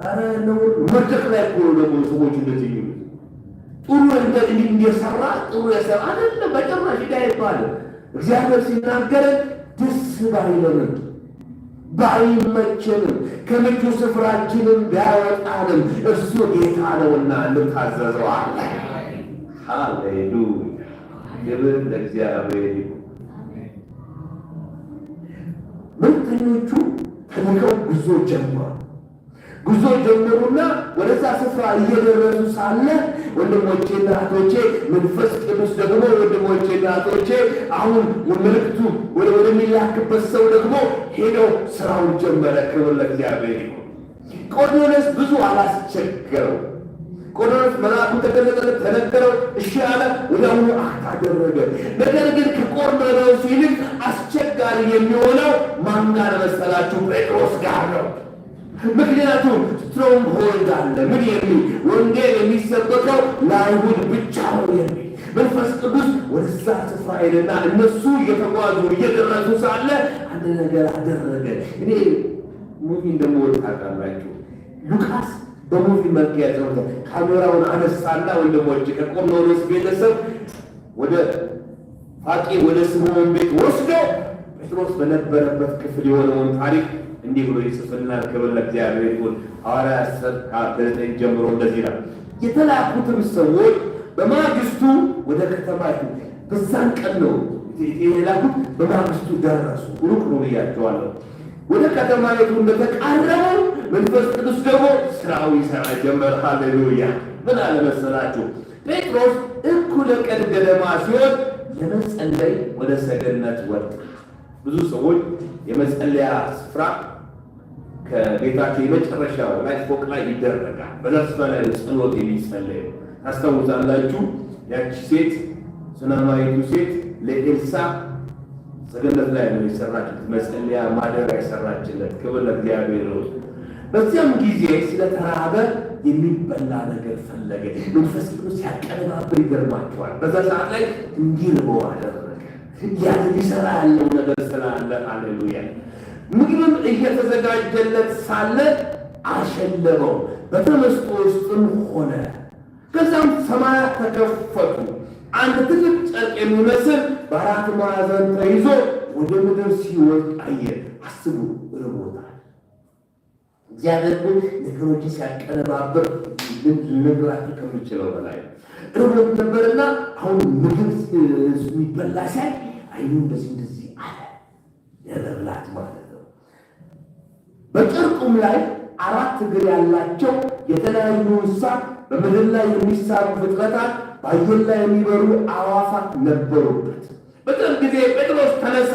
አረ ነው መድረክ ላይ እኮ ደግሞ ሰዎች እንደዚህ ይሉ ጥሩ እንደሰራ ጥሩ የሰራ አይደለም። በጭራሽ አይባልም። እግዚአብሔር ሲናገር ደስ ባይለንም ባይመቸንም ከምቹ ስፍራችንም ቢያወጣንም እርሱ ጌታ ነውና እንታዘዘዋለን። ሃሌሉያ። ክብር ለእግዚአብሔር ይሁን። መልእክተኞቹ ተልከው ጉዞ ጀመሩና ወደዛ ስፍራ እየደረሱ ሳለ ወንድሞቼና እህቶቼ መንፈስ ቅዱስ ደግሞ ወንድሞቼና እህቶቼ አሁን መልእክቱ ወደሚላክበት ሰው ደግሞ ሄደው ስራውን ጀመረ። ክብር ለእግዚአብሔር ይሁን። ቆርኔሌዎስ ብዙ አላስቸገረው። ቆርኔሌዎስ መልአኩ ተገለጠለት፣ ተነገረው፣ እሺ አለ፣ ወዲያውኑ አክት አደረገ። ነገር ግን ከቆርኔሌዎስ ይልቅ አስቸጋሪ የሚሆነው ማን ጋር መሰላችሁ? ጴጥሮስ ጋር ነው። ምክንያቱም ስትሮንግ ሆልድ አለ። ምን የሚል ወንጌል የሚሰበከው ለአይሁድ ብቻ ነው የሚል መንፈስ ቅዱስ ወደዛ ስፍራ ሄደና እነሱ እየተጓዙ እየደረሱ ሳለ አንድ ነገር አደረገ። እኔ ሙቪ እንደምወድ ታውቃላችሁ። ሉቃስ በሙቪ መልክ ያዘው ካሜራውን አነሳና ወንድሞች ከቆርኔሌዎስ ቤተሰብ ወደ ፋቂ ወደ ስምዖን ቤት ወስዶ ጴጥሮስ በነበረበት ክፍል የሆነውን ታሪክ እንዲህ ብሎ ይጽፍልናል። ክብር ለእግዚአብሔር ይሁን። ሐዋርያት 10:9 ጀምሮ እንደዚህ ይላል። የተላኩትም ሰዎች በማግስቱ ወደ ከተማይቱ በዛን ቀን ነው የላኩት። በማግስቱ ደረሱ። ሩቅ ነው ብያቸዋለሁ። ወደ ከተማይቱ እንደተቃረቡ መንፈስ ቅዱስ ደግሞ ስራው ይሰራ ጀመር። ሃሌሉያ! ምን አለ መሰላችሁ? ጴጥሮስ እኩለ ቀን ገደማ ሲሆን ለመጸለይ ወደ ሰገነት ወጣ። ብዙ ሰዎች የመጸለያ ስፍራ ከቤታቸው የመጨረሻው ላይ ፎቅ ላይ ይደረጋል። በዛ ላይ ጸሎት የሚጸለየው ታስታውሳላችሁ። ያቺ ሴት ሱናማይቱ ሴት ለኤልሳ ሰገነት ላይ ነው የሰራችው መጸለያ ማደሪያ የሰራችለት። ክብር ለእግዚአብሔር ነው። በዚያም ጊዜ ስለተራበ የሚበላ ነገር ፈለገ። መንፈስ ቅዱስ ሲያቀነባብር ይገርማቸዋል። በዛ ሰዓት ላይ እንዲርበው አደረገ። ያን ሊሰራ ያለው ነገር ስላለ ሃሌሉያ። ምግብም እየተዘጋጀለት ሳለ አሸለበው፣ በተመስጦ ውስጥም ሆነ። ከዛም ሰማያት ተከፈቱ። አንድ ትልቅ ጨርቅ የሚመስል በአራት ማዕዘን ተይዞ ወደ ምድር ሲወርድ አየ። አስቡ፣ ርቦታል። እግዚአብሔር ግን ነገሮችን ሲያቀነባብር ልነግራችሁ ከምችለው በላይ ርቦት ነበርና አሁን ምግብ የሚበላ ሳይ አይኑ እንደዚህ አለ። ለመብላት ማለት ነው። በጨርቁም ላይ 4 እግር ያላቸው የተለያዩ እንስሳት፣ በምድር ላይ የሚሳቡ ፍጥረታት፣ በአየር ላይ የሚበሩ አዕዋፋት ነበሩበት። በዚያም ጊዜ ጴጥሮስ ተነሳ፣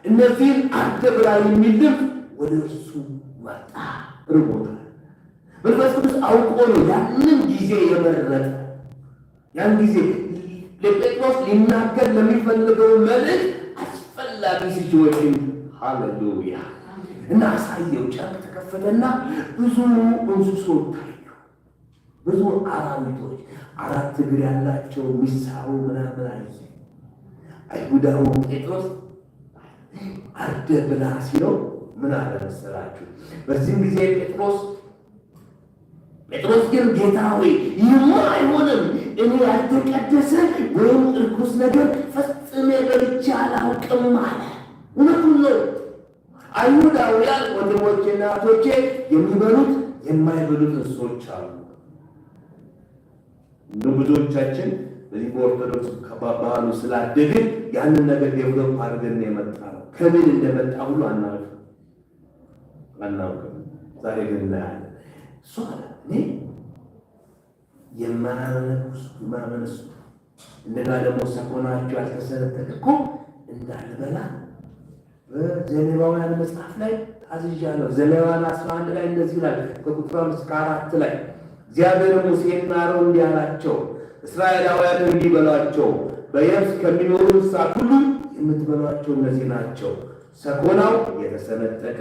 እነዚህን አርደህ ብላ የሚል ድምፅ ወደ እርሱ መጣ። ርቦታል። መንፈስ ቅዱስ አውቆ ነው ያንን ጊዜ የመረጠ። ያን ጊዜ ለጴጥሮስ ሊናገር ለሚፈልገው መልእክት አስፈላጊ ሲቹዌሽን ሃሌሉያ እና አሳየው። ጨርቅ ተከፈተና ብዙ እንስሶች ታዩ። ብዙ አራዊቶች 4 እግር ያላቸው የሚሳቡ ምናምን አየ። አይሁዳው ጴጥሮስ አርደህ ብላ ሲለው ምን አለ መሰላችሁ? በዚህም ጊዜ ጴጥሮስ ግን ጌታ ሆይ ይህማ አይሆንም፣ እኔ ያልተቀደሰ ወይም እርኩስ ነገር ፈጽሜ በልቼ አላውቅም አለ። እውነቱን ነው። አይሁዳውያን ወንድሞቼና እህቶቼ የሚበሉት የማይበሉት እንስሶች አሉ። ብዙዎቻችን በዚህ በኦርቶዶክስ ከባህሉ ስላደግን ያንን ነገር ዴቨሎፕ አድርገን የመጣ ነው። ከምን እንደመጣ ሁሉ አናውቅም። ዛሬ ግን እናያለን። እሱ አለ እኔ የማያመነሱ እንደጋ ደግሞ ሰኮናቸው ያልተሰነጠቀ እኮ እንዳልበላ በዘሌዋውያን መጽሐፍ ላይ ታዝዣለሁ። ዘሌዋውያን 11 ላይ እንደዚህ ይላል ከቁጥር 5 እስከ 4 ላይ እግዚአብሔር ሙሴን አሮን እንዲህ አላቸው፣ እስራኤላውያን እንዲህ በሏቸው፣ በየብስ ከሚኖሩ እንስሳት ሁሉ የምትበሏቸው እነዚህ ናቸው። ሰኮናው የተሰነጠቀ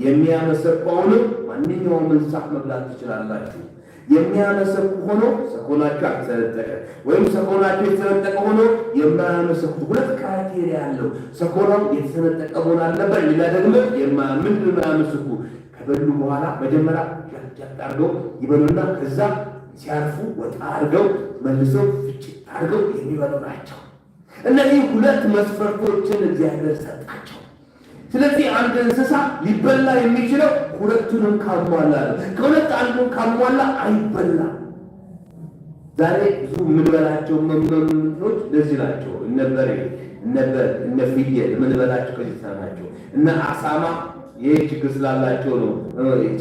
የሚያመሰኳውንም ማንኛውም እንስሳት መብላት ትችላላችሁ። የሚያመሰኩ ሆኖ ሰኮናቸው ያልተሰነጠቀ ወይም ሰኮናቸው የተሰነጠቀ ሆኖ የማያመሰኩ 2 ክራይቴሪያ ያለው ሰኮናው የተሰነጠቀ መሆን አለበት። ሌላ ደግሞ ምንድን ነው ያመሰኩ? ከበሉ በኋላ መጀመሪያ ጃጃ አድርገው ይበሉና ከዛ ሲያርፉ ወጣ አድርገው መልሰው ፍጭት አድርገው የሚበሉ ናቸው። እነዚህ 2 መስፈርቶችን እግዚአብሔር ሰጣቸው። ስለዚህ አንድ እንስሳ ሊበላ የሚችለው 2ቱንም ካሟላ ነው። ከ2 አንዱን ካሟላ አይበላም። ዛሬ ብዙ የምንበላቸው መምኖች ለዚህ ናቸው። እነ በሬ፣ እነ ፍየል የምንበላቸው ከዚህ ናቸው። እነ አሳማ ይሄ ችግር ስላላቸው ነው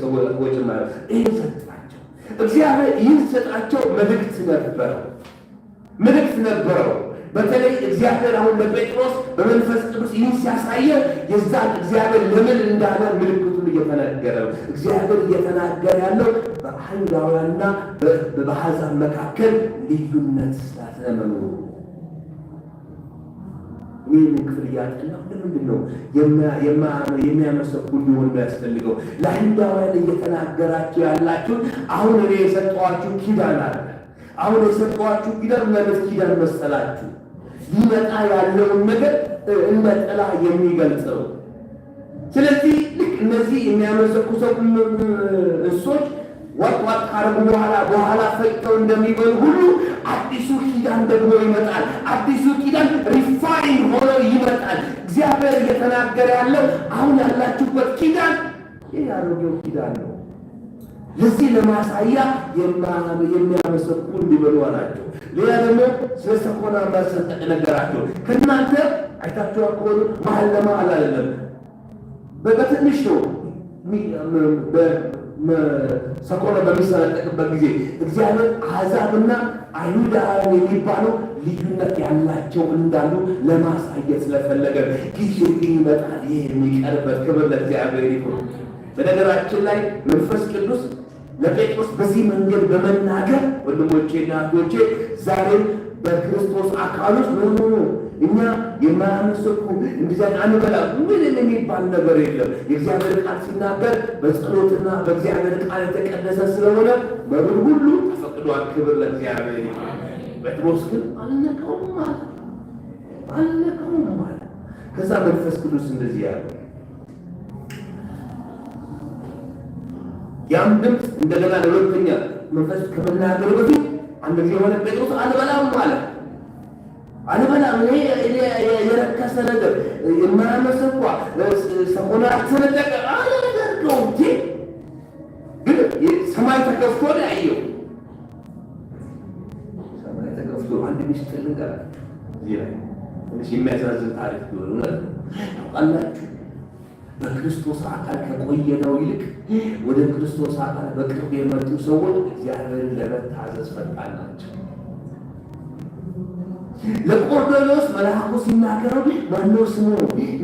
ሰዎች ማለት ይሄ ሰጣቸው። እግዚአብሔር ይህን ሰጣቸው መልእክት ነበረው። በተለይ እግዚአብሔር አሁን ለጴጥሮስ በመንፈስ ቅዱስ ይህን ሲያሳየ የዛን እግዚአብሔር ለምን እንዳለ ምልክቱን እየተናገረ ነው። እግዚአብሔር እየተናገረ ያለው በአይሁዳውያንና በአሕዛብ መካከል ልዩነት ስላልመኖሩ። ይህን ክፍል እያጠናሁ ለምንድን ነው የሚያመሰኩ ሊሆን ያስፈልገው? ለአይሁዳውያን እየተናገራችሁ ያላችሁን አሁን እኔ የሰጠኋችሁ ኪዳን አለ። አሁን የሰጠኋችሁ ኪዳን ማለት ኪዳን መሰላችሁ? ሊመጣ ያለውን ነገር እንደ ጥላ የሚገልጽ ነው። ስለዚህ ልክ እነዚህ የሚያመሰኩ እንስሶች ወጥ ካረጉ በኋላ ፈጭተው እንደሚበሉ ሁሉ አዲሱ ኪዳን ደግሞ ይመጣል። አዲሱ ኪዳን ሪፋይን ሆኖ ይመጣል። እግዚአብሔር እየተናገረ ያለው አሁን ያላችሁበት ኪዳን ይህ ያሮጌው ኪዳን ነው። ለዚህ ለማሳያ የሚያመሰኩ እንዲበሉ አላቸው። ሌላ ደግሞ ስለ ሰኮና ማሰጠቅ ነገራቸው። ከእናንተ አይታችሁ ከሆኑ መሀል ለመሀል አይደለም፣ በትንሽ ነው ሰኮና በሚሰነጠቅበት ጊዜ እግዚአብሔር አሕዛብና አይሁዳውያን የሚባለው ልዩነት ያላቸው እንዳሉ ለማሳየት ስለፈለገ ጊዜ ይመጣል። ይህ የሚቀርበት ክብር ለእግዚአብሔር ይሁን። በነገራችን ላይ መንፈስ ቅዱስ ለጴጥሮስ በዚህ መንገድ በመናገር ወንድሞቼና እህቶቼ ዛሬም በክርስቶስ አካል ውስጥ ሆኖ እኛ የማያመሰኩ እንደዚያ አንበላም ምንም የሚባል ነገር የለም። የእግዚአብሔር ቃል ሲናገር በጸሎትና በእግዚአብሔር ቃል የተቀደሰ ስለሆነ መብል ሁሉ ተፈቅዷል። ክብር ለእግዚአብሔር ይሁን። ጴጥሮስ ግን አልነካውም ማለት ከዛ መንፈስ ቅዱስ እንደዚህ ያለ ያም ድምፅ እንደገና ለሁለተኛ መንፈስ ከመናገሩ በፊት አንድ ጊዜ የሆነ ጴጥሮስ አልበላም ማለት አልበላም፣ የረከሰ ነገር የማያመሰኳ ሰኮና ተነጠቀ አላደርገው ግን ሰማይ ተከፍቶ ነው ያየው። ሰማይ ተከፍቶ አንድ ሚስጥር ነገር የሚያሳዝን ታሪክ ቢሆን እውነት ታውቃላችሁ። በክርስቶስ አካል ከቆየነው ይልቅ ወደ ክርስቶስ አካል በቅርብ የመጡ ሰዎች እግዚአብሔርን ለመታዘዝ ፈጣን ናቸው። ለቆርኔሌዎስ መልአኩ ሲናገረው ማነው ስሙ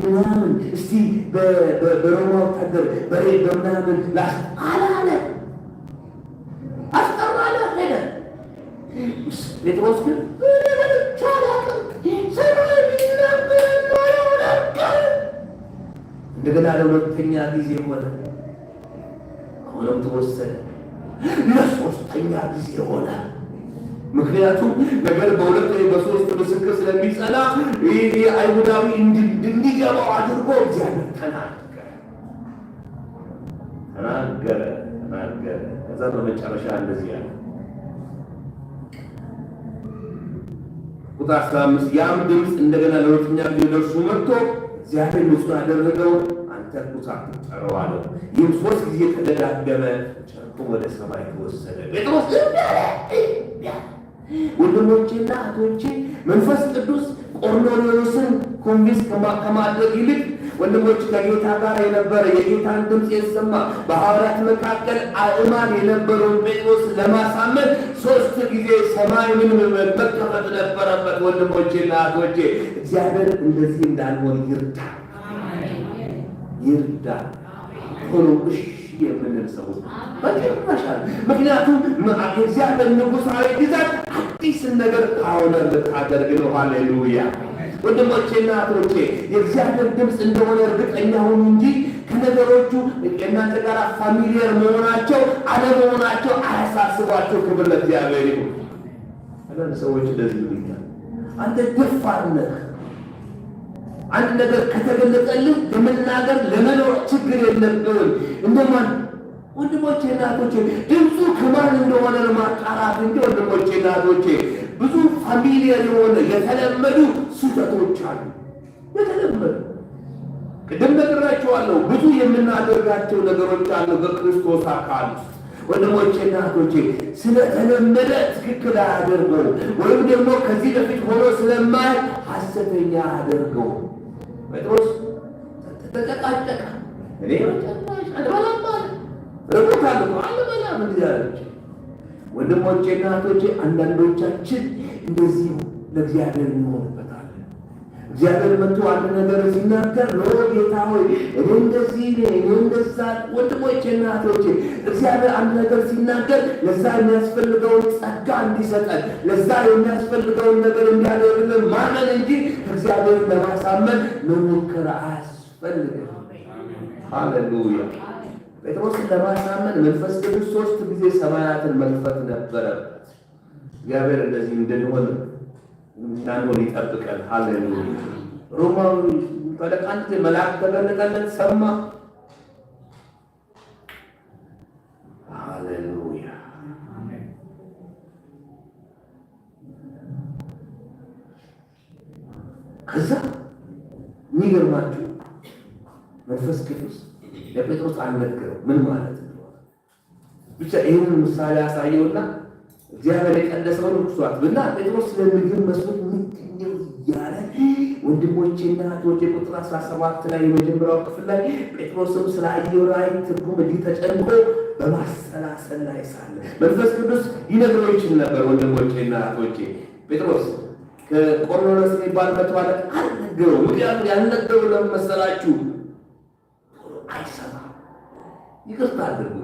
ምናምን እስቲ በሮማ ወታደር በምናምን አላለ አስጠራለ ሄደ። ጴጥሮስ ግን እንደገና ለሁለተኛ ጊዜ ሆነ። አሁንም ተወሰነ። ለሶስተኛ ጊዜ ሆነ። ምክንያቱም ነገር በሁለት ወይ በሶስት ምስክር ስለሚጸና ይህ አይሁዳዊ እንዲገባው አድርጎ እግዚአብሔር ተናገረ። ከዛ በመጨረሻ እንደዚህ ያለ ቁጥር 15 ያም ድምፅ እንደገና ለሁለተኛ ጊዜ ደርሶ መጥቶ እግዚአብሔር ንጹሕ ያደረገውን አንተ ርኩስ አትጠራው አለው። ይህም 3 ጊዜ ተደጋገመ። ጨርቁ ወደ ሰማይ ተወሰደ። ጴጥሮስ ወንድሞቼና እህቶቼ መንፈስ ቅዱስ ቆርኔሌዎስን ኮንቪንስ ከማድረግ ይልቅ ወንድሞች ከጌታ ጋር የነበረ የጌታን ድምፅ የሰማ በሐዋርያት መካከል አእማን የነበረውን ጴጥሮስ ለማሳመን 3 ጊዜ ሰማይ መከፈት ነበረበት። ወንድሞቼና እህቶቼ እግዚአብሔር እንደዚህ እንዳልሆን ይርዳ። ሆኖ እሺ የምንል ሰዎች በጭራሻል። ምክንያቱም የእግዚአብሔር ንጉሣዊ ግዛት አዲስን ነገር ካሆነ ልታደርግ ነው። ሃሌሉያ! ወንድሞቼና እህቶቼ የእግዚአብሔር ድምፅ እንደሆነ እርግጠኛ ሁኑ እንጂ ከነገሮቹ እናንተ ጋር ፋሚሊየር መሆናቸው አለመሆናቸው አያሳስቧቸው። ክብር ለእግዚአብሔር ይሁን። አንዳንድ ሰዎች እንደዚህ ይሉኛል፣ አንተ ደፋር ነህ፣ አንድ ነገር ከተገለጸልህ ለመናገር ለመኖር ችግር የለብህም። እንደማን ወንድሞቼ እና እህቶቼ ድምፁ ከማን እንደሆነ ለማጣራት እንጂ ወንድሞቼ እና እህቶቼ ብዙ ፋሚሊየር የሆነ የተለመዱ ስህተቶች አሉ። የተለመዱ ቅድም ነግራችኋለሁ። ብዙ የምናደርጋቸው ነገሮች አሉ በክርስቶስ አካል ውስጥ። ወንድሞቼ እና እህቶቼ ስለተለመደ ትክክል አያደርገው፣ ወይም ደግሞ ከዚህ በፊት ሆኖ ስለማይ ሐሰተኛ አያደርገው። ጴጥሮስ ተጨቃጨቀ። እኔ አልበላም አለ። ርቦታል እኮ አልበላም እንዲህ አለች። ወንድሞቼና እህቶቼ አንዳንዶቻችን እንደዚህ ለእግዚአብሔር እንሆንበታለን። እግዚአብሔር መጥቶ አንድ ነገር ሲናገር ነው ጌታ ሆይ እኔ እንደዚህ ነኝ እኔ እንደዛ። ወንድሞቼና እህቶቼ እግዚአብሔር አንድ ነገር ሲናገር ለዛ የሚያስፈልገውን ጸጋ እንዲሰጠን ለዛ የሚያስፈልገውን ነገር እንዲያደርግልን ማመን እንጂ እግዚአብሔር ለማሳመን መሞከር አያስፈልግም። ሃሌሉያ። ጴጥሮስን ለማሳመን መንፈስ ቅዱስ 3 ጊዜ ሰማያትን መክፈት ነበረበት። እግዚአብሔር እንደዚህ እንድንሆን እንዳንሆን ይጠብቀን። ሃሌሉያ። ሮማዊ ፈለቅ አንድ መልአክ ተገለጠለት፣ ሰማ። ሃሌሉያ። ከዛ የሚገርማችሁ መንፈስ ቅዱስ ለጴጥሮስ አልነገረው ምን ማለት ነው። ብቻ ይህንን ምሳሌ ያሳየውና እግዚአብሔር የቀደሰውን ርኩሷት ብና ጴጥሮስ ለምግብ መስሎት ምንድነው እያለ ወንድሞቼና እህቶቼ ቁጥር 17 ላይ የመጀመሪያው ክፍል ላይ ጴጥሮስም ስለ አየው ራእይ ትርጉም እጅግ ተጨንቆ በማሰላሰል ላይ ሳለ መንፈስ ቅዱስ ይነግረው ይችል ነበር። ወንድሞቼና እህቶቼ ጴጥሮስ ከቆርኔሌዎስ የሚባል መቶ አለቃ አልነገረው። ምክንያቱም ያልነገረው ለምን መሰላችሁ? አይሰማም። ይቅርታ አድርጉ።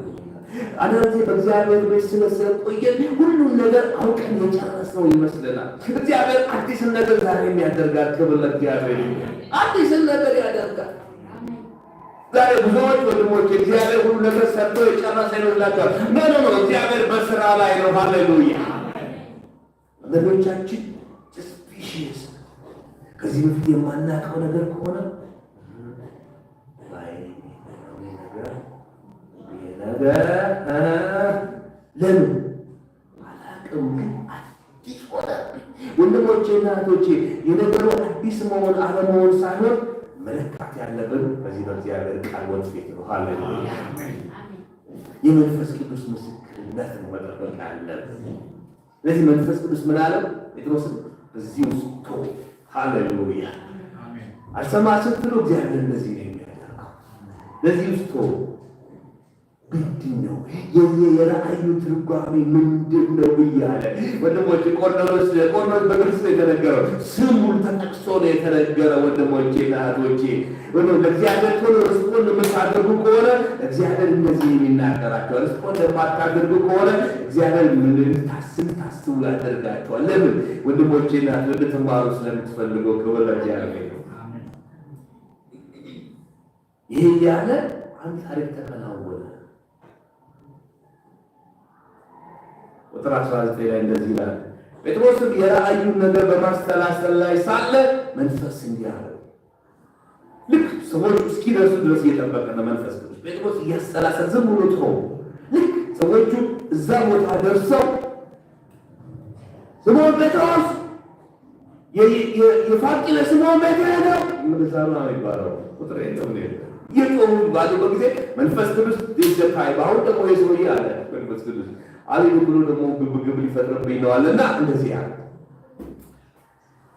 አንዳንድ ጊዜ በእግዚአብሔር ቤት ስለቆየን ሁሉም ነገር አውቀን የጨረስነው ይመስለናል። እግዚአብሔር አዲስን ነገር ዛሬም ያደርጋል። ክብር ለእግዚአብሔር። አዲስን ነገር ያደርጋል። ዛሬ ብዙዎች ወንድሞች እግዚአብሔር ሁሉ ነገር ሰርቶ የጨረሰ ይመስላቸዋል። ኖ እግዚአብሔር በስራ ላይ ነው። ሃሌሉያ። ወንድሞቻችን ስፔሺየስ ከዚህ በፊት የማናውቀው ነገር ከሆነ ለምን አላውቅም፣ ግን አዲስ ሆነ። ወንድሞቼና እህቶቼ የነገሩ አዲስ መሆን አለመሆን ሳይሆን መለካት ያለብን በዚህ በእግዚአብሔር ቃል ወንጌል ነው። ሃሌሉያ። የመንፈስ ቅዱስ ምስክርነት ነው መጠበቅ ያለብን። ስለዚህ መንፈስ ቅዱስ ምን አለው ጴጥሮስን? በዚህ ውስጥ ሃሌሉያ። አልሰማ ስትሉ እግዚአብሔር እንደዚህ ነው የሚያደርገው። በዚህ ውስጥ ምንድን ነው የራእዩ ትርጓሜ ምንድን ነው እያለ ወንድሞቼ ቆርኔሌዎስ በግልጽ ነው የተነገረው። ስሙን ተጠቅሶ ነው የተነገረ። ወንድሞቼና እህቶቼ ለእግዚአብሔር ቶሎ ርስፖንድ የምታደርጉ ከሆነ እግዚአብሔር እንደዚህ የሚናገራቸዋል። ርስፖንድ የማታደርጉ ከሆነ እግዚአብሔር ምን ታስቡ ያደርጋቸዋል። ለምን? ወንድሞቼና እንድትማሩ ስለምትፈልገው። ክብር ለእግዚአብሔር። ይሄ ያለ አንድ ታሪክ ተከናወነ። ቁጥር 19 ላይ እንደዚህ ይላል፣ ጴጥሮስም የራእዩን ነገር በማስተላሰል ላይ ሳለ መንፈስ እንዲህ አለው። ልክ ሰዎቹ እስኪደርሱ ድረስ እየጠበቀ ነው መንፈስ ቅዱስ። ጴጥሮስ እያሰላሰል ዝም ብሎ ተወው። ልክ ሰዎቹ እዛ ቦታ ደርሰው ስምዖን ጴጥሮስ የፋቂለ ስምዖን ቤት ሄደው ምንዛማ ይባላል ቁጥር የለም የጦሩ ባለው ጊዜ መንፈስ ቅዱስ ይዘካይ ባሁን ደግሞ የሰውዬ አለ መንፈስ ቅዱስ አለኝ ብሎ ደግሞ ግብግብ ሊፈጥርብኝ ነው አለና እንደዚህ አለ።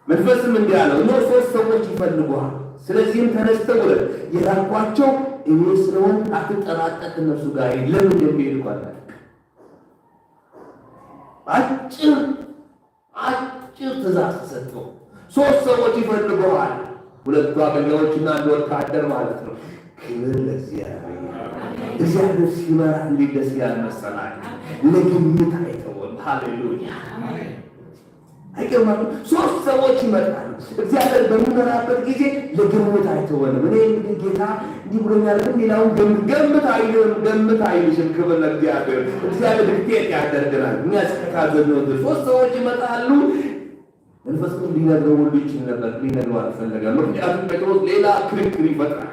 መንፈስም እንዲህ አለው፣ እነሆ 3 ሰዎች ይፈልጉሃል። ስለዚህም ተነስተው ወደ የላኳቸው እኔ ስለሆን አትጠራጠር፣ ከእነርሱ ጋር ለምን እንደሚሄዱ አላውቅም። አጭር ትእዛዝ ተሰጠው። 3 ሰዎች ይፈልጉሃል። 2 አገልጋዮችና 1 ወታደር ማለት ነው። ክብር ለእግዚአብሔር። እግዚአብሔር ሲመራ እንዴት ደስ ይላል መሰላችሁ። ለግምት አይተውም። ሃሌሉያ። አይገርምም? 3 ሰዎች ይመጣሉ። እግዚአብሔር በሚመራበት ጊዜ ለግምት አይተውም። እኔ እንግዲህ ጌታ እንዲህ ብሎኛል፣ ግን ሌላውን ገምት አይልሽም። ክብር ለእግዚአብሔር። እግዚአብሔር ድክቴት ያደርገናል። እኛ እስከታዘዝነው ድረስ 3 ሰዎች ይመጣሉ። መንፈስ ቅዱስ ሊነግረው ሁሉ ይችል ነበር፣ ሊነግረው አልፈለገም። ምክንያቱም ጴጥሮስ ሌላ ክርክር ይፈጥራል።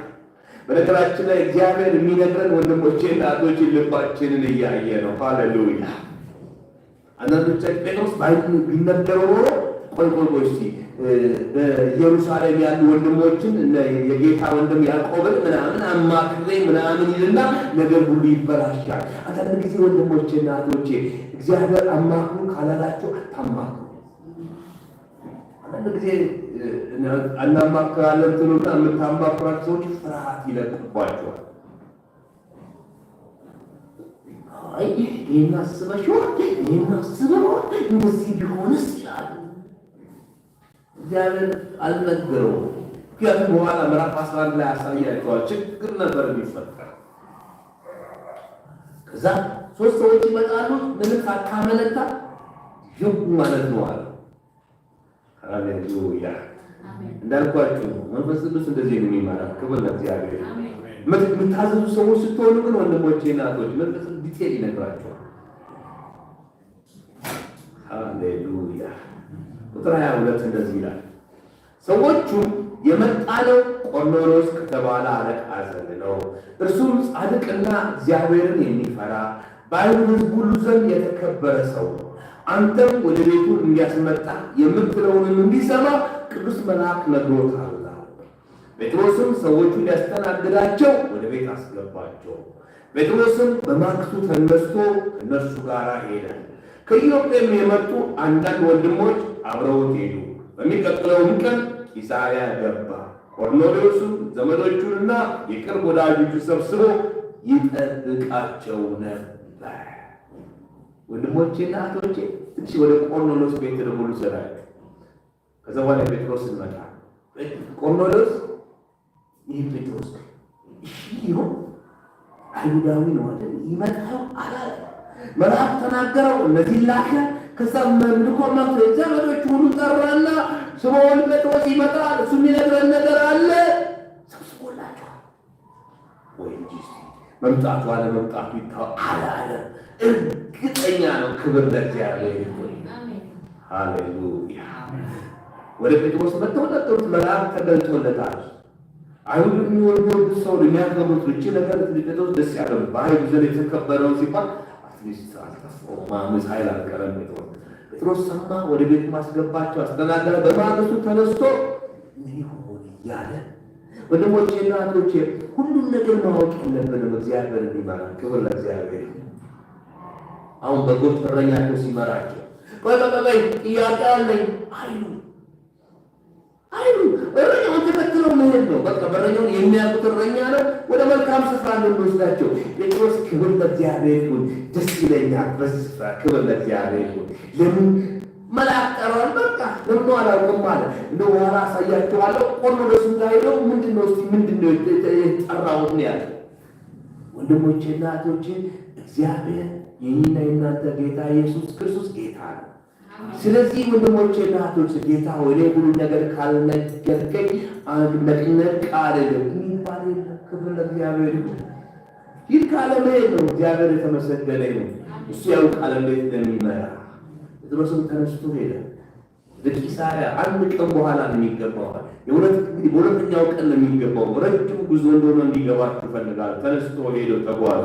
በነገራችን ላይ እግዚአብሔር የሚነግረን ወንድሞቼና እህቶቼ ልባችንን እያየ ነው። ሃሌሉያ። አንዳንዶቻችን ጴጥሮስ ቢነገረው ኖሮ ቆይ እስኪ በኢየሩሳሌም ያሉ ወንድሞችን የጌታ ወንድም ያዕቆብን ምናምን አማክሬ ምናምን ይልና ነገር ሁሉ ይበላሻል። አንዳንድ ጊዜ ወንድሞቼና እህቶቼ እግዚአብሔር አማክሩ ካላላችሁ አታማክሩ። አንዳንድ ጊዜ እናማክራለን ትሉና የምታማክሯቸው ሰዎች ፍርሃት ይለቅባቸዋል። ይህን አስበሽው ይህን አስበው እንደዚህ ቢሆንስ ይላሉ። እግዚአብሔር አልነገረውም። ምክንያቱም በኋላ ምዕራፍ 11 ላይ ያሳያቸዋል ችግር ነበር የሚፈጠር። ከዛ 3 ሰዎች ይመጣሉ። ምንም ሳታመነታ ይሁ ማለት ነው አለ። ሃሌሉያ! እንዳልኳችሁ መንፈስ ቅዱስ እንደዚህ ነው የሚመራ። ክብር ለእግዚአብሔር። የምታዘዙ ሰዎች ስትሆኑ ግን ወንድሞቼ እናቶች መንፈስ ዲቴል ይነግራቸዋል። ሃሌሉያ! ቁጥር 22 እንደዚህ ይላል፣ ሰዎቹም የመጣነው ቆርኔሌዎስ ከተባለ አለቃ ዘንድ ነው። እርሱም ጻድቅና እግዚአብሔርን የሚፈራ በአይሁድ ሕዝብ ሁሉ ዘንድ የተከበረ ሰው ነው። አንተም ወደ ቤቱ እንዲያስመጣ የምትለውንም እንዲሰማ ቅዱስ መልአክ ነግሮታል። ጴጥሮስም ሰዎቹ ሊያስተናግዳቸው ወደ ቤት አስገባቸው። ጴጥሮስም በማግስቱ ተነስቶ ከእነርሱ ጋር ሄደ። ከኢዮጴም የመጡ አንዳንድ ወንድሞች አብረውት ሄዱ። በሚቀጥለውም ቀን ቂሳርያ ገባ። ቆርኔሌዎስም ዘመዶቹንና የቅርብ ወዳጆቹ ሰብስቦ ይጠብቃቸው ነበር። ወንድሞቼና እህቶቼ ትንሽ ወደ ቆርኔሌዎስ ቤት ደግሞ ልውሰዳችሁ። ከዛ በኋላ ጴጥሮስ መጣ። ቆርኔሌዎስ ይህ ጴጥሮስ እሺ ይሁን አይሁዳዊ ነው አይደል? ይመጣው አላለ። መልአክ ተናገረው፣ እነዚህ ላከ። ከዛ መልኮ መጥቶ ዘመዶቹ ሁሉ ጠራና ስምዖን ጴጥሮስ ይመጣል፣ እሱ የሚነግረን ነገር አለ ሰብስቦላቸዋል። ወይ እንጂ መምጣቱ አለ መምጣቱ አላለ። እርግጠኛ ነው። ክብር ለእግዚአብሔር ይሁን። ሃሌሉያ! ወደ ጴጥሮስ መጥተው ነገሩት። መልአክ ተገልጦለታል። አይሁድ የሚወዱት ሰው የሚያከብሩት እቺ ነገር ጴጥሮስ ደስ ያለው በአይሁድ ዘንድ የተከበረው ሲባል አትሊስት ማምስ ኃይል አልቀረም። ጴጥሮስ ሰማ፣ ወደ ቤት ማስገባቸው አስተናገረ። በማግስቱ ተነስቶ ምን ይሆን እያለ ወንድሞቼና እህቶቼ ሁሉም ነገር ማወቅ የለብንም። እግዚአብሔር እንዲመራ ክብር ለእግዚአብሔር። አሁን በጎች እረኛቸው ሲመራቸው ቆይ ጥያቄ አለኝ አይሉ እረኛውን ተከትለው መሄድ ነው። በቃ በረኛውን የሚያውቁት እረኛ ነው። ወደ መልካም ስፍራ እንወስዳቸው። ጴጥሮስ ክብር ለእግዚአብሔር ይሁን፣ ደስ ይለኛል በዚህ ስፍራ። ክብር ለእግዚአብሔር ይሁን። ለምን መልአክ ጠራዋል። በቃ ለምን አላውቅም አለ። እንደ በኋላ አሳያቸዋለሁ። ቆርኔሌዎስ ጋር ሄደው ምንድነው የጠራሁት ነው ያለ። ወንድሞቼና እህቶቼ እግዚአብሔር የእኔና የእናንተ ጌታ ኢየሱስ ክርስቶስ ጌታ ነው። ስለዚህ ወንድሞቼ እና እህቶቼ ጌታ ሆይ እኔ ሁሉ ነገር ካልነገርከኝ ነቅነቅ አልልም የሚባል የለም። ክብር ለእግዚአብሔር ይሁን። ይህ ካለ መሄድ ነው። እግዚአብሔር የተመሰገነ ይሁን። እሱ ያውቃል እንዴት እንደሚመራ። ጴጥሮስም ተነስቶ ሄደ። ለቂሳርያ አንድ ቀን በኋላ ነው የሚገባው። በሁለተኛው ቀን ነው የሚገባው። ረጅም ጉዞ እንደሆነ እንዲገባችሁ እፈልጋለሁ። ተነስቶ ሄደው ተጓዙ።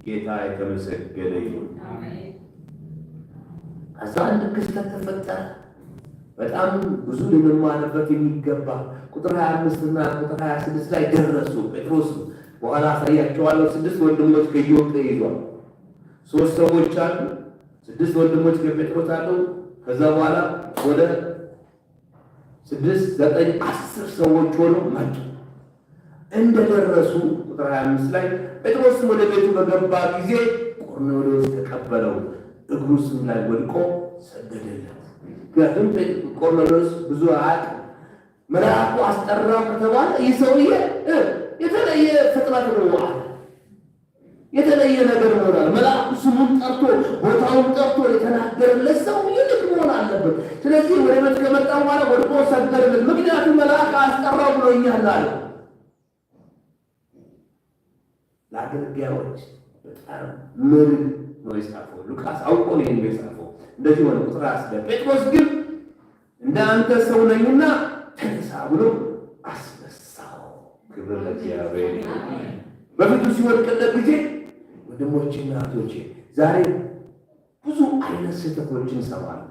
ጌታ የተመሰገነ ይሁን። ከዛ አንድ ክስተት ተፈጠረ። በጣም ብዙ ልንማርበት የሚገባ ቁጥር 25 እና ቁጥር 26 ላይ ደረሱ። ጴጥሮስ በኋላ አሳያቸዋለሁ። 6 ወንድሞች ከኢዮጴ ይዟል። 3 ሰዎች አሉ። 6 ወንድሞች ከጴጥሮስ አሉ። ከዛ በኋላ ወደ 6 9 10 ሰዎች ሆነው መጡ። እንደደረሱ ቁጥር 25 ላይ ጴጥሮስም ወደ ቤቱ በገባ ጊዜ ቆርኔሌዎስ ተቀበለው፣ እግሩ ስም ላይ ወድቆ ሰገደለት። ምክንያቱም ቆርኔሌዎስ ብዙ አያውቅም። መልአኩ አስጠራው ከተባለ ይህ ሰውዬ የተለየ ፍጥረት ነው አለ። የተለየ ነገር ይሆናል። መልአኩ ስሙን ጠርቶ ቦታውን ጠርቶ የተናገረለት ሰው ይልቅ መሆን አለበት። ስለዚህ ወደ ቤት ከመጣ በኋላ ወድቆ ሰገደለት። ምክንያቱም መልአክ አስጠራው ብሎኛል አለ። ለአገልጋዮች በጣም ምን ነው የጻፈው? ሉቃስ አውቆ ነው የጻፈው። እንደዚህ ሆነ። ቁጥር 10 ጴጥሮስ ግን እንደ አንተ ሰው ነኝና ተነሳ ብሎ አስነሳው። ክብር ለእግዚአብሔር። በፊቱ ሲወድቅለት ጊዜ ወንድሞቼና እህቶቼ ዛሬ ብዙ አይነት ስህተቶችን እንሰማለን።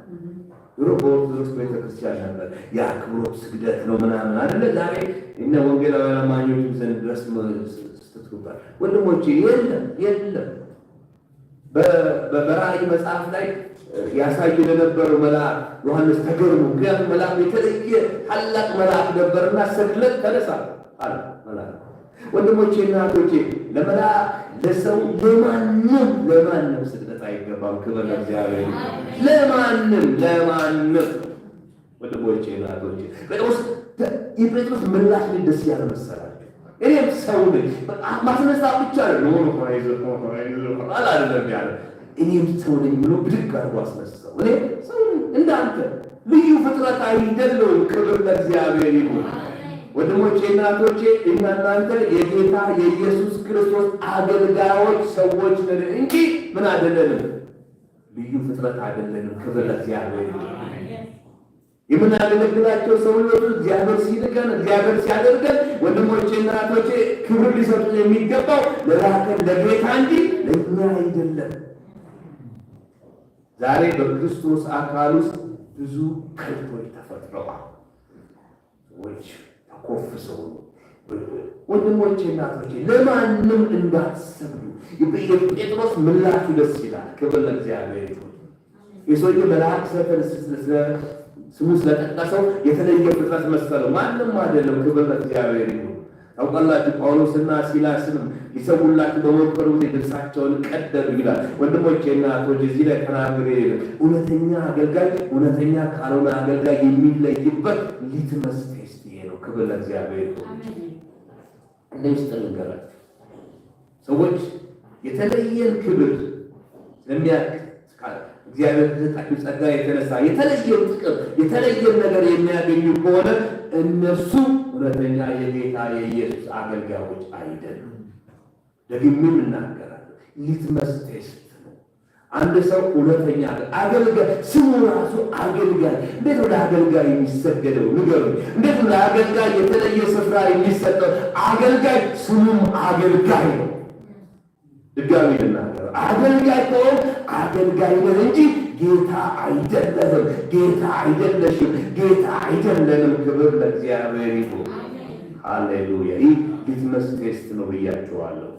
ድሮ በኦርቶዶክስ ቤተክርስቲያን ነበር የአክብሮት ስግደት ነው ምናምን አይደለ? ዛሬ እነ ወንጌላውያን አማኞች ዘንድ ድረስ ስትባል ወንድሞቼ የለም። በራእይ መጽሐፍ ላይ ያሳይ ለነበረው መልአክ ዮሐንስ ተገርሞ፣ ምክንያቱም መልአክ የተለየ ታላቅ መልአክ ነበርና ሰግደት ተነሳ አለ መልአክ። ወንድሞቼና እህቶቼ ለመልአክ ለሰው ለማንም ስግደት አይገባም። ክብር ለእግዚአብሔር። ለማንም ወንድሞቼና እህቶቼ የጴጥሮስ ምላሽ ደስ ያለ መሰላችሁ? እኔም ሰው ነኝ ማስነሳ ብቻ ነው አላለም ያለ እኔም ሰው ነኝ ብሎ ብድግ አድርጎ አስነሳው። እኔ ሰው ነኝ እንዳንተ ልዩ ፍጥረት አይደለሁም። ክብር ለእግዚአብሔር ይሁን። ወንድሞቼ እናቶቼ እና እናንተ የጌታ የኢየሱስ ክርስቶስ አገልጋዮች ሰዎች ነን እንጂ ምን አይደለንም፣ ልዩ ፍጥረት አይደለንም። ክብር ለእግዚአብሔር ይሁን። የምናገለግላቸው ሰዎች እግዚአብሔር ሲልከን እግዚአብሔር ሲያደርገን ወንድሞቼ እናቶቼ ክብር ሊሰጡ የሚገባው ለራከን ለጌታ እንጂ ለእኛ አይደለም። ዛሬ በክርስቶስ አካል ውስጥ ብዙ ከልቶች ተፈጥረዋል። ሰዎች ተኮፍሰው ወንድሞቼ እናቶቼ ለማንም እንዳትሰግዱ። የጴጥሮስ ምላሹ ደስ ይላል። ክብር ለእግዚአብሔር ይሁን። የሰውዬ መልአክ ስሙ ስለጠቀሰው የተለየ ፍጥረት መሰለው። ማንም አይደለም። ክብር ለእግዚአብሔር ይሁን። ታውቃላችሁ ጳውሎስና ሲላስንም ሊሰውላችሁ በሞከሩ ጊዜ ልብሳቸውን ቀደዱ ይላል። ወንድሞቼ እና እህቶቼ እዚህ ላይ ተናግሬ እውነተኛ አገልጋይ እውነተኛ ካልሆነ አገልጋይ የሚለይበት ሊትመስ ቴስት ይሄ ነው። ክብር ለእግዚአብሔር ይሁን። እንደሚስጥር ልንገራችሁ፣ ሰዎች የተለየን ክብር ለሚያውቅ እግዚአብሔር ከሰጣችሁ ጸጋ የተነሳ የተለየው ጥቅም የተለየን ነገር የሚያገኙ ከሆነ እነሱ እውነተኛ የጌታ የኢየሱስ አገልጋዮች አይደሉም። ደግሜም እናገራለሁ፣ ሊትመስ ቴስት ነው። አንድ ሰው እውነተኛ አገልጋይ ስሙ ራሱ አገልጋይ። እንዴት ነው ለአገልጋይ የሚሰገደው? ንገሩኝ። እንዴት ነው ለአገልጋይ የተለየ ስፍራ የሚሰጠው? አገልጋይ ስሙም አገልጋይ ነው። ድጋሚ ልናገር፣ አገልጋይ ከሆነ አገልጋይ ነን እንጂ ጌታ አይደለንም፣ ጌታ አይደለሽም፣ ጌታ አይደለንም። ክብር ለእግዚአብሔር ይሁን። ሃሌሉያ። ይህ ሊትመስ ቴስት ነው ብያቸዋለሁ።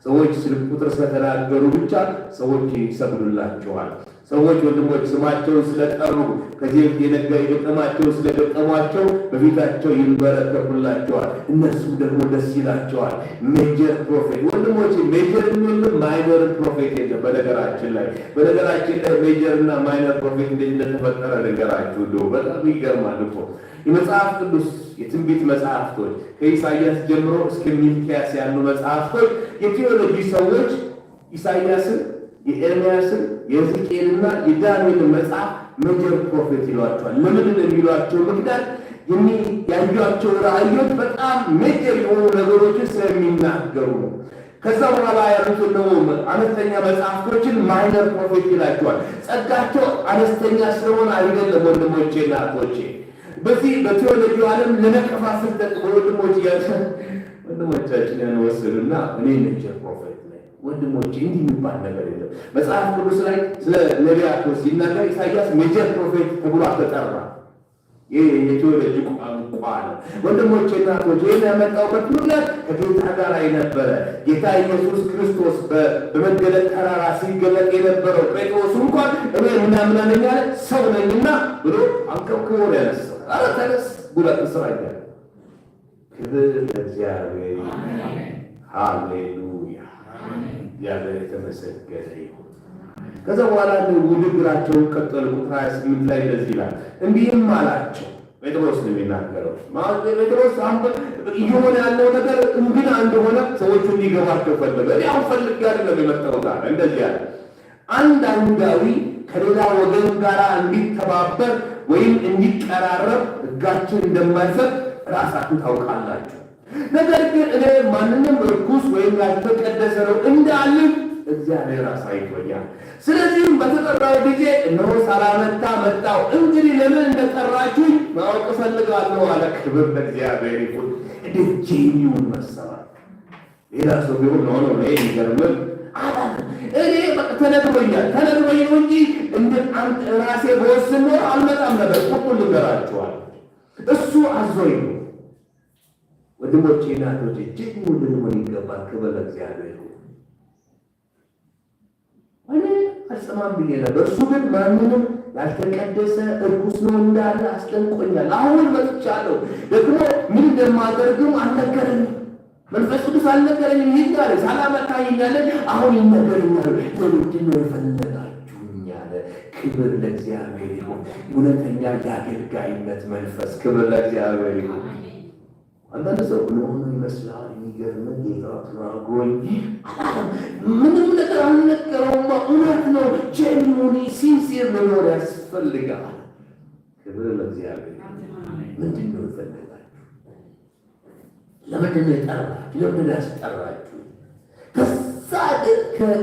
ሰዎች ስልክ ቁጥር ስለተናገሩ ብቻ ሰዎች ይሰግዱላቸዋል። ሰዎች ወንድሞች ስማቸውን ስለጠሩ ከዚህ የገጠማቸውን ስለገጠሟቸው በፊታቸው ይንበረከኩላቸዋል። እነሱም ደግሞ ደስ ይላቸዋል። ሜጀር ፕሮፌት ወንድሞች፣ ሜጀር የለም ማይነር ፕሮፌት የለም። በነገራችን ላይ ሜጀር እና ማይነር ፕሮፌት እንዴት እንደተፈጠረ ነገራችሁ። እንደው በጣም ይገርማል እኮ የመጽሐፍ ቅዱስ የትንቢት መጽሐፍቶች ከኢሳይያስ ጀምሮ እስከ ሚልክያስ ያሉ መጽሐፍቶች የቴዎሎጂ ሰዎች ኢሳይያስን የኤርምያስን የሕዝቅኤልና የዳንኤል መጽሐፍ ሜጀር ፕሮፌት ይሏቸዋል። ለምን የሚሏቸው ምክንያት ያዩአቸው ራእዮች በጣም ሜጀር የሆኑ ነገሮችን ስለሚናገሩ ነው። ከዛ በኋላ ያሉትን ደግሞ አነስተኛ መጽሐፍቶችን ማይነር ፕሮፌት ይላቸዋል። ጸጋቸው አነስተኛ ስለሆነ አይደለም ወንድሞቼ እና እህቶቼ። በዚህ በቴዎሎጂ ዓለም ለነቀፋ ስትጠቅሙ ወንድሞቻችን ያንወስዱና እኔ ሜጀር ፕሮፌት ወንድሞቼ እንዲህ የሚባል ነገር የለም። መጽሐፍ ቅዱስ ላይ ስለ ነቢያቶች ሲናገር ኢሳይያስ ሜጀር ፕሮፌት ተብሎ ተጠራ። ይህ የቴዎሎጂ ቋንቋ ነው። ወንድሞቼ እና እህቶቼ ይህን ያመጣሁበት ምክንያት ከጌታ ጋር የነበረ ጌታ ኢየሱስ ክርስቶስ በመገለጥ ተራራ ሲገለጥ የነበረው ጴጥሮስ እንኳን እኔ ምናምን ነኝ አለ፣ ሰው ነኝና ብሎ አንከብክቦ ነው ያነሳው። ኧረ ተነስ ጉዳት ስራ ይላል። ክብር ለእግዚአብሔር። ሃሌሉያ። ያለ የተመሰገነ ይሁን። ከዛ በኋላ ውድድራቸውን ቀጠሉ። ቁጥር 28 ላይ እንደዚህ ይላል፣ እንዲህም አላቸው። ጴጥሮስ ነው የሚናገረው። ጴጥሮስ እየሆነ ያለው ነገር እንግዳ እንደሆነ ሰዎቹ እንዲገባቸው ፈለገ። ያው ፈልግ አይደለም የመጣሁት አለ። እንደዚህ ያለ አንድ አይሁዳዊ ከሌላ ወገን ጋር እንዲተባበር ወይም እንዲቀራረብ ሕጋችን እንደማይፈቅድ ራሳችሁ ታውቃላችሁ። ነገር ግን እኔ ማንንም ርኩስ ወይም ያልተቀደሰ ነው እንዳልል እግዚአብሔር አሳይቶኛል። ስለዚህም በተጠራው ጊዜ እነሆ ሳላመጣ መጣሁ። እንግዲህ ለምን እንደጠራችሁኝ ማወቅ እፈልጋለሁ አለ። ክብር ለእግዚአብሔር ይሁን። እንዴት ጄኒውን መሰላል። ሌላ ሰው ቢሆን ነው ይገርምል። እኔ ተነግሮኛል ነው እንጂ እንደ አንተ ራሴ በወስን ኖር አልመጣም ነበር። ሁሉ ልንገራችኋል፣ እሱ አዞኝ ነው። ወንድሞቼ እና እህቶቼ እጅግ ልንሆን ይገባል። ክብር ለእግዚአብሔር ይሁን። እኔ አልሰማም ብዬ ነበር። እሱ ግን ማንንም ያልተቀደሰ እርኩስ ነው እንዳለ አስጠንቆኛል። አሁን መጥቻለሁ። ደግሞ ምን እንደማደርግም አልነገረኝም። መንፈስ ቅዱስ አልነገረኝም ይላል። ሳላመጣ ይላል። አሁን ይነገረኛል። ለምንድን ነው የፈለጋችሁኝ አለ። ክብር ለእግዚአብሔር ይሁን። እውነተኛ የአገልጋይነት መንፈስ። ክብር ለእግዚአብሔር ይሁን። አንዳንድ ሰው ሆኖ ይመስላል። የሚገርም ጌታ ተናግሮኝ ምንም ነገር አልነገረውም። እውነት ነው። ጀኒውኒ ሲንሲር መኖር ያስፈልጋል። ክብር ለእግዚአብሔር። ምንድን ነው የፈለጋችሁ? ለምንድን ነው የጠራችሁ? ለምንድን ያስጠራችሁ? ከዛ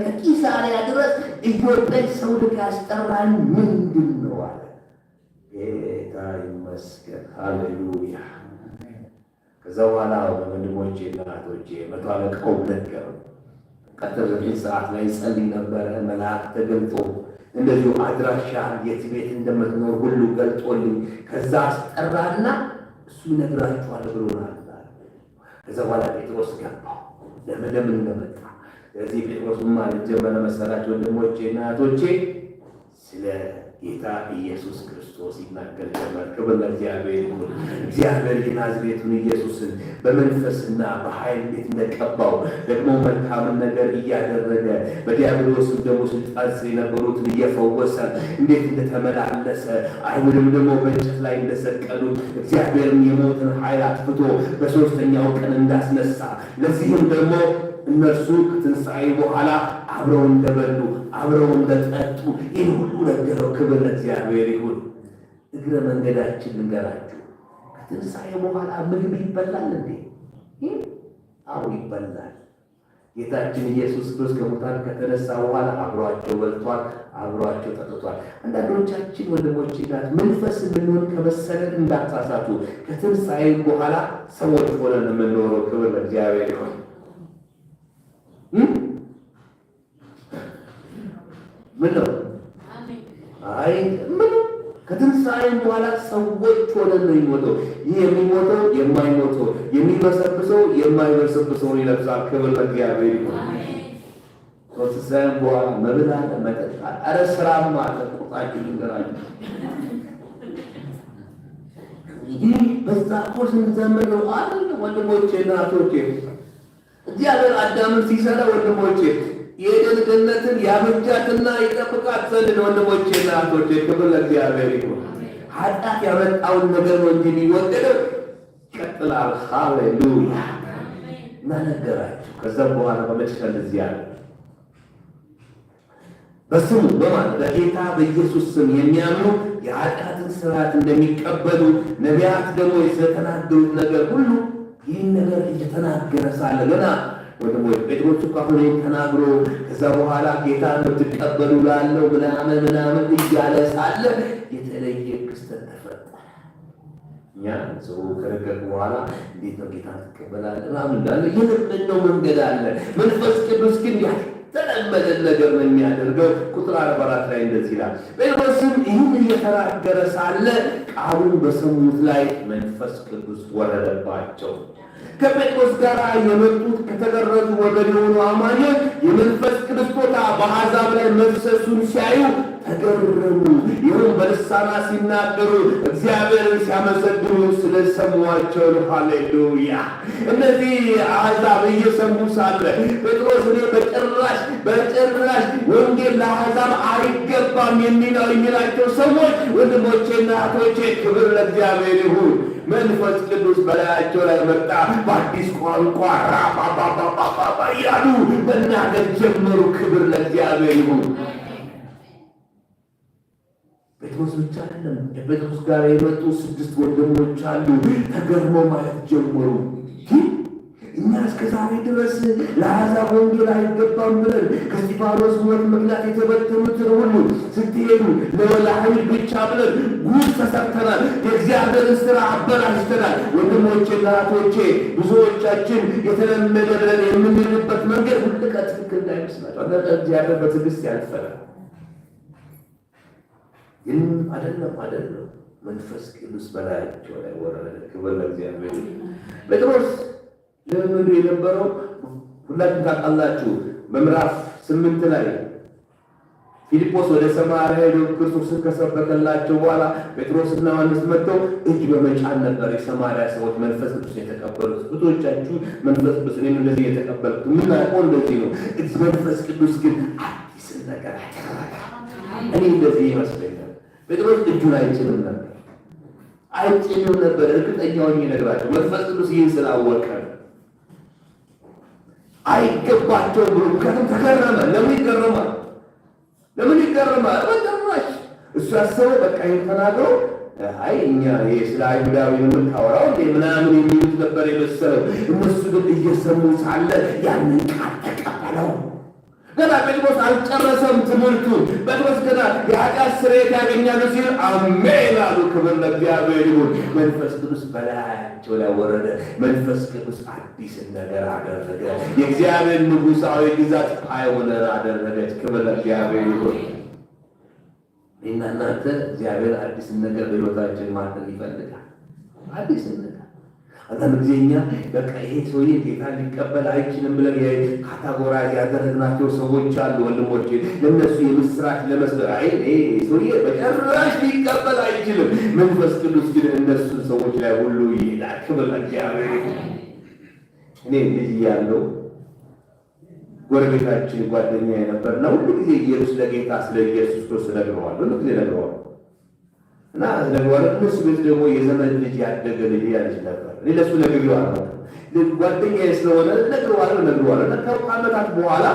ከቂሳሪያ ድረስ እየወጣች ሰው ልክ ያስጠራን ምንድን ነው አለ። ጌታ ይመስገን። ሃሌሉያ። ከዛ በኋላ ወንድሞቼ እና እህቶቼ መቶ አለቃው ነገረው። ቀጥር 9 ሰዓት ላይ ጸልይ ነበረ። መልአክ ተገልጦ እንደዚሁ አድራሻ የት ቤት እንደምትኖር ሁሉ ገልጦልኝ ከዛ አስጠራና እሱ ይነግራችኋል ብሎናል። ከዛ በኋላ ጴጥሮስ ገባው። ለምን እንደመጣ ስለዚህ ጴጥሮስም ማለት ጀመረ መሰላችሁ ወንድሞቼ እና እህቶቼ ስለ ጌታ ኢየሱስ ክርስቶስ ይናገር ጀመር። ክብር ለእግዚአብሔር ይሁን። እግዚአብሔር የናዝሬቱን ኢየሱስን በመንፈስና በኃይል እንዴት እንደቀባው ደግሞ መልካምን ነገር እያደረገ በዲያብሎስም ደግሞ ስልጣን ስር የነበሩትን እየፈወሰ እንዴት እንደተመላለሰ አይሁድም ደግሞ በእንጨት ላይ እንደሰቀሉት እግዚአብሔርም የሞትን ኃይል አጥፍቶ በሦስተኛው ቀን እንዳስነሳ ለዚህም ደግሞ እነርሱ ከትንሣኤ በኋላ አብረው እንደበሉ አብረው እንደጠጡ ይህ ሁሉ ነገረው። ክብር ለእግዚአብሔር ይሁን። እግረ መንገዳችን ልንገራችሁ፣ ከትንሣኤ በኋላ ምግብ ይበላል እንዴ? አዎ ይበላል። ጌታችን ኢየሱስ ክርስቶስ ከሙታን ከተነሳ በኋላ አብሯቸው በልቷል፣ አብሯቸው ጠጥቷል። አንዳንዶቻችን ወንድሞች ጋር መንፈስ የምንሆን ከመሰለን እንዳትሳሳቱ። ከትንሣኤ በኋላ ሰዎች ሆነን የምንኖረው። ክብር ለእግዚአብሔር ይሁን። ምን ነው? አይ ምን ከትንሣኤም በኋላ ሰዎች ሆነን ነው የሚሞተው። ይህ የሚሞተው የማይሞተው የሚበሰብሰው የማይበሰብሰውን ይለብሳል። ክብር ለእግዚአብሔር ይሁን። ከትንሣኤም በኋላ መብል አለ፣ መጠጥ አለ፣ ኧረ ስራም አለ። ቁጣችን ልንገራችሁ ይህ በዛ ኮርስ እንዘምር ነው አይደል ወንድሞቼ እና እህቶቼ። እግዚአብሔር አዳምን ሲሰራ ወንድሞቼ የኤደን ገነትን ያበጃትና ይጠብቃት ዘንድ ወንድሞቼ እና እህቶቼ ክብር ለእግዚአብሔር ይሁን። ኃጢአት ያመጣውን ነገር ነው እንጂ የሚወደደው ይቀጥላል። ሃሌሉያ እና ነገራችሁ። ከዛም በኋላ በመጨረሻ እንደዚህ ያለ በስሙ በማለት በጌታ በኢየሱስ ስም የሚያምኑ የኃጢአትን ስርዓት እንደሚቀበሉ ነቢያት ደግሞ ስለተናገሩት ነገር ሁሉ ይህን ነገር እየተናገረ ሳለ ገና ወንድሞች ጴጥሮስ እኮ አሁን ተናግሮ ከዛ በኋላ ጌታ እንድትቀበሉ ላለው ምናምን እያለ ሳለ የተለየ ክስተት ተፈጠረ። እኛ ሰው ከረገጥ በኋላ እንዴት ነው ጌታ ትቀበላለህ ምናምን እንዳለ የለመድነው መንገድ አለ። መንፈስ ቅዱስ ግን ያልተለመደ ነገር ነው የሚያደርገው። ቁጥር 44 ላይ እንደዚህ ይላል። ጴጥሮስም ይህን እየተናገረ ሳለ ቃሉን በሰሙት ላይ መንፈስ ቅዱስ ወረደባቸው። ከጴጥሮስ ጋር የመጡት ከተገረዙ ወገን የሆኑ አማኞች የመንፈስ ቅዱስ ስጦታ በአሕዛብ ላይ መፍሰሱን ሲያዩ ተገረሙ። ይህም በልሳናት ሲናገሩ እግዚአብሔርን ሲያመሰግኑ ስለሰሟቸው። ሃሌሉያ! እነዚህ አሕዛብ እየሰሙ ሳለ ጴጥሮስ እኔ በጭራሽ ወንጌል ለአሕዛብ አይገባም የሚላቸው ሰዎች ወንድሞቼና እህቶቼ ክብር ለእግዚአብሔር ይሁን። መንፈስ ቅዱስ በላያቸው ላይ መጣ። በአዲስ ቋንቋ ራባባባባ እያሉ መናገር ጀመሩ። ክብር ለእግዚአብሔር ይሁን። ጴጥሮስ ብቻ አይደለም፣ ከጴጥሮስ ጋር የመጡ 6 ወንድሞች አሉ። ተገርመው ማየት ጀመሩ። እኛ እስከ ዛሬ ድረስ ለአሕዛብ ወንጌል አይገባም ብለን ከእስጢፋኖስ ሞት ምክንያት የተበተኑትን ሁሉ ስትሄዱ ለአይሁድ ብቻ ብለን ጉድ ተሰርተናል። የእግዚአብሔርን ሥራ አበላሽተናል። ወንድሞቼና እህቶቼ ብዙዎቻችን የተለመደ ብለን የምንልበት መንገድ ሁሉ ትክክል እንዳይመስላቸው። አንዳንድ እግዚአብሔር በትዕግስት ያልፈናል። ግን አይደለም መንፈስ ቅዱስ በላያቸው ላይ ወረደ። ክብር ለእግዚአብሔር። ጴጥሮስ ለምንድን የነበረው ሁላችሁም ታውቃላችሁ። በምዕራፍ 8 ላይ ፊልጶስ ወደ ሰማርያ ሄዶ ክርስቶስን ከሰበከላቸው በኋላ ጴጥሮስና ዮሐንስ መጥተው እጅ በመጫን ነበር የሰማርያ ሰዎች መንፈስ ቅዱስ የተቀበሉት። ብዙዎቻችሁ መንፈስ ቅዱስ እኔም እንደዚህ የተቀበልኩት የምናውቀው እንደዚህ ነው። መንፈስ ቅዱስ ግን አዲስ ነገር አደረገ። እኔ እንደዚህ ይመስለኛል። ጴጥሮስ እጁን አይጭንም ነበር እርግጠኛውን ይነግራቸው መንፈስ ቅዱስ ይህን ስላወቀ አይገባቸውም ብሎ ምክንያቱም ተገረመ። ለምን ይገረማል? በጭራሽ እሱ ያሰበው በቃ ይህን ተናግረው አይ እኛ ይሄ ስለ አይሁዳዊ የምታወራው እንዴ ምናምን የሚሉት ነበር የመሰለው። እነሱ ግን እየሰሙ ሳለ ያንን ቃል ተቀበለው። ገና ጴጥሮስ አልጨረሰም ትምህርቱን። ጴጥሮስ ገና የኃጢአት ስርየት ያገኛሉ ሲል አሜን አሉ። ክብር ለእግዚአብሔር ይሁን። መንፈስ ቅዱስ በላያቸው ላይ ወረደ። መንፈስ ቅዱስ አዲስ ነገር አደረገ። የእግዚአብሔር ንጉሣዊ ግዛት ፓይኦነር አደረገች። ክብር ለእግዚአብሔር ይሁን። እኔና እናንተ እግዚአብሔር አዲስ ነገር በሕይወታችን ማድረግ ይፈልጋል። አዲስ ነገር አንዳንድ ጊዜ እኛ በቃ ይሄ ሰውዬ ጌታ ሊቀበል አይችልም ብለን ካታጎራይዝ ያደረግናቸው ሰዎች አሉ። ወንድሞቼ ለእነሱ የምስራች ለመስጠት አይ ይሄ ሰውዬ በጭራሽ ሊቀበል አይችልም። መንፈስ ቅዱስ ግን እነሱን ሰዎች ላይ ሁሉ ይሄዳል። ክብር ለእግዚአብሔር። እኔ ልጅ ያለው ጎረቤታችን ጓደኛ የነበርና ሁሉ ጊዜ ኢየሱስ ለጌታ ስለ ኢየሱስ ክርስቶስ ነግረዋል። ሁሉ ጊዜ ነግረዋል እና ነግረዋል። እነሱ ቤት ደግሞ የዘመን ልጅ ያደገ ልጅ ያለች ነበር። እኔ ለእሱ ነግሬዋለሁ። ጓደኛዬ ስለሆነ ነግሬዋለሁ። እና ከዓመታት በኋላ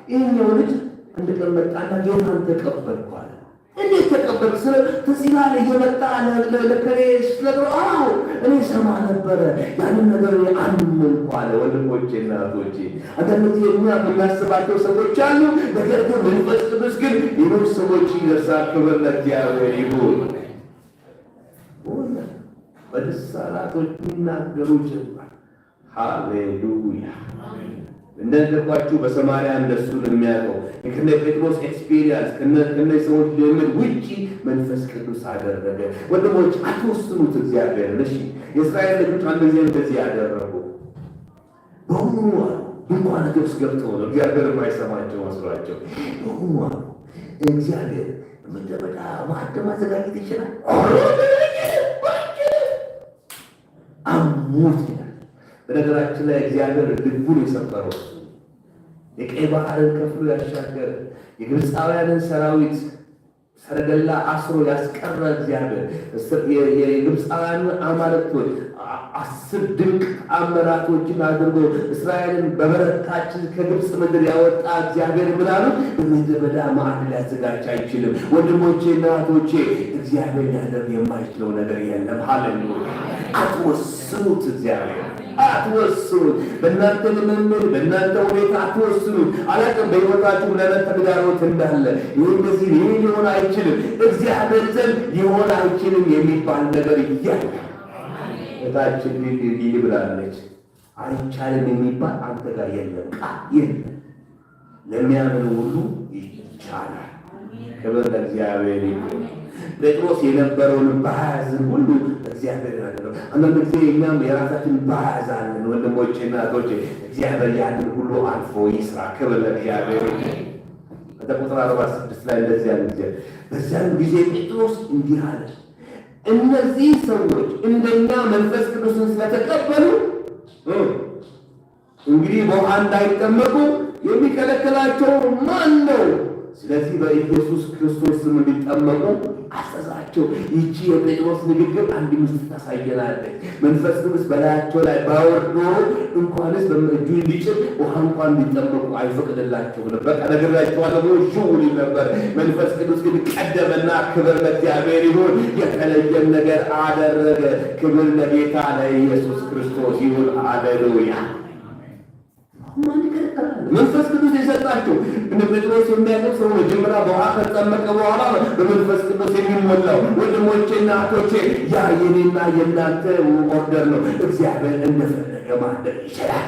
ይህኛው ልጅ አንድ ቀን መጣና ጌታን ተቀበልኩ አለ። እንዴት ተቀበልክ? ስለ ተዚላ ላይ እየመጣ ለከሌ ስለነገሩ እኔ ሰማ ነበረ ያንን ነገር አመንኩ አለ። ወንድሞቼና እህቶቼ አንዳንድ ጊዜ እኛ የምናስባቸው ሰዎች አሉ። ነገር ግን መንፈስ ቅዱስ ግን ሌሎች ሰዎች ይደርሳል። ክብር ለእግዚአብሔር ይሁን። በልሳናቶች ይናገሩ ጀመር። ሃሌሉያ። እንደነገርኳችሁ በሰማርያ እነሱን የሚያውቀው ከነ ጴጥሮስ ኤክስፒሪየንስ ከነ ሰዎች ልምድ ውጪ መንፈስ ቅዱስ አደረገ። ወንድሞች አትወስኑት እግዚአብሔር። እሺ የእስራኤል ልጆች አንድ ጊዜ እንደዚህ ያደረጉ በሁሉ ድንኳን ግብስ ገብተው ነው እግዚአብሔር የማይሰማቸው መስሏቸው። በሁሉ እግዚአብሔር ምድረ በዳ ማዕድ ማዘጋጀት ይችላል። አሙት ይላል። በነገራችን ላይ እግዚአብሔር ልቡን የሰበረው የቀይ ባህርን ከፍሎ ያሻገረ የግብፃውያንን ሰራዊት ሰረገላ አስሮ ያስቀረ እግዚአብሔር የግብፃውያንን አማልክቶች 10 ድንቅ ተአምራቶችን አድርጎ እስራኤልን በበረታች ከግብፅ ምድር ያወጣ እግዚአብሔር ምናሉ በምድረ በዳ ማዕድ ሊያዘጋጅ አይችልም። ወንድሞቼ እና እህቶቼ እግዚአብሔር ሊያደርግ የማይችለው ነገር የለም። ሃሌሉያ። አትወስኑት እግዚአብሔር አትወስኑት። በእናንተ ልምምድ በእናንተ ሁኔታ አትወስኑት። አላውቅም በሕይወታችሁ ምን አይነት ተግዳሮት እንዳለ ይህ እንደዚህ ይህ ሊሆን አይችልም እግዚአብሔር ዘንድ ሊሆን አይችልም የሚባል ነገር እያለ እታችን ሊል ብላለች። አይቻልም የሚባል አንተ ጋር የለም። የለም። ለሚያምኑ ሁሉ ይቻላል። ክብር ለእግዚአብሔር ይሁን። ጴጥሮስ የነበረውን ባያዝን ሁሉ እግዚአብሔር ያደረገው። አንዳንድ ጊዜ እኛም የራሳችን ባያዛለን ወንድሞቼ እና እህቶቼ፣ እግዚአብሔር ያንን ሁሉ አልፎ ይስራ። ክብር ለእግዚአብሔር ይሁን። ቁጥር 46 ላይ እንደዚህ ያለ ጊዜ በዚያን ጊዜ ጴጥሮስ እንዲህ አለ፣ እነዚህ ሰዎች እንደኛ መንፈስ ቅዱስን ስለተቀበሉ እንግዲህ በውሃ እንዳይጠመቁ የሚከለክላቸው ማን ነው? ስለዚህ በኢየሱስ ክርስቶስ ስም እንዲጠመቁ አዘዛቸው። ይቺ የጴጥሮስ ንግግር አንድ ምስጢር ታሳየናለች። መንፈስ ቅዱስ በላያቸው ላይ ባወርዶ እንኳንስ በእጁ እንዲጭን ውሃ እንኳን እንዲጠመቁ አይፈቅድላቸውም ነበር። በቃ ነግራቸዋለሁ ሹውል ነበር። መንፈስ ቅዱስ ግን ቀደመና ክብር ለእግዚአብሔር ይሁን የተለየን ነገር አደረገ። ክብር ለጌታ ለኢየሱስ ክርስቶስ ይሁን። ሃሌሉያ። መንፈስ ቅዱስ የሰጣቸው እንደ ጴጥሮስ የሚያውቅ ሰው መጀመሪያ በውሃ ከተጠመቀ በኋላ በመንፈስ ቅዱስ የሚሞላው። ወንድሞቼና እህቶቼ ያ የኔና የእናንተ ኦርደር ነው። እግዚአብሔር እንደፈለገ ማድረግ ይችላል።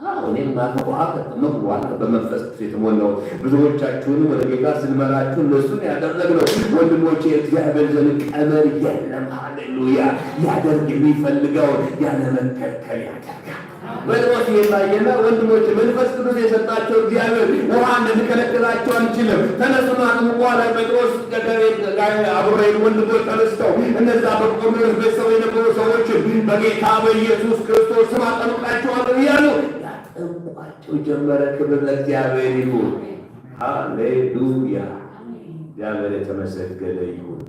እኔም ውሃ ከጠመቁ በኋላ በመንፈስ ቅዱስ የተሞላው ብዙዎቻችሁን ወደ ጌታ ስንመራችሁ እነሱን ያደረግነው ወንድሞቼ እግዚአብሔር ዘንድ ቀመር የለም። ሃሌሉያ! ያደርግ የሚፈልገውን ያለመከልከል ያደርጋል። ጴጥሮስ የማየና ወንድሞቼ መንፈስ ቅዱስ የሰጣቸው እግዚአብሔር ውሃ እንድንከለክላቸው አንችልም። ተነሱና አጥምቁ አለ። ጴጥሮስ አብረው ወንድሞች ተነስተው እነዛ በቆርኔሌዎስ ቤተሰብ የነበሩ ሰዎችን በጌታ በኢየሱስ ክርስቶስ ስም አጠምቃቸዋለሁ እያሉ ያጠምቋቸው ጀመረ። ክብር ለእግዚአብሔር ይሁን። ሃሌሉያ! እግዚአብሔር የተመሰገነ ይሁን።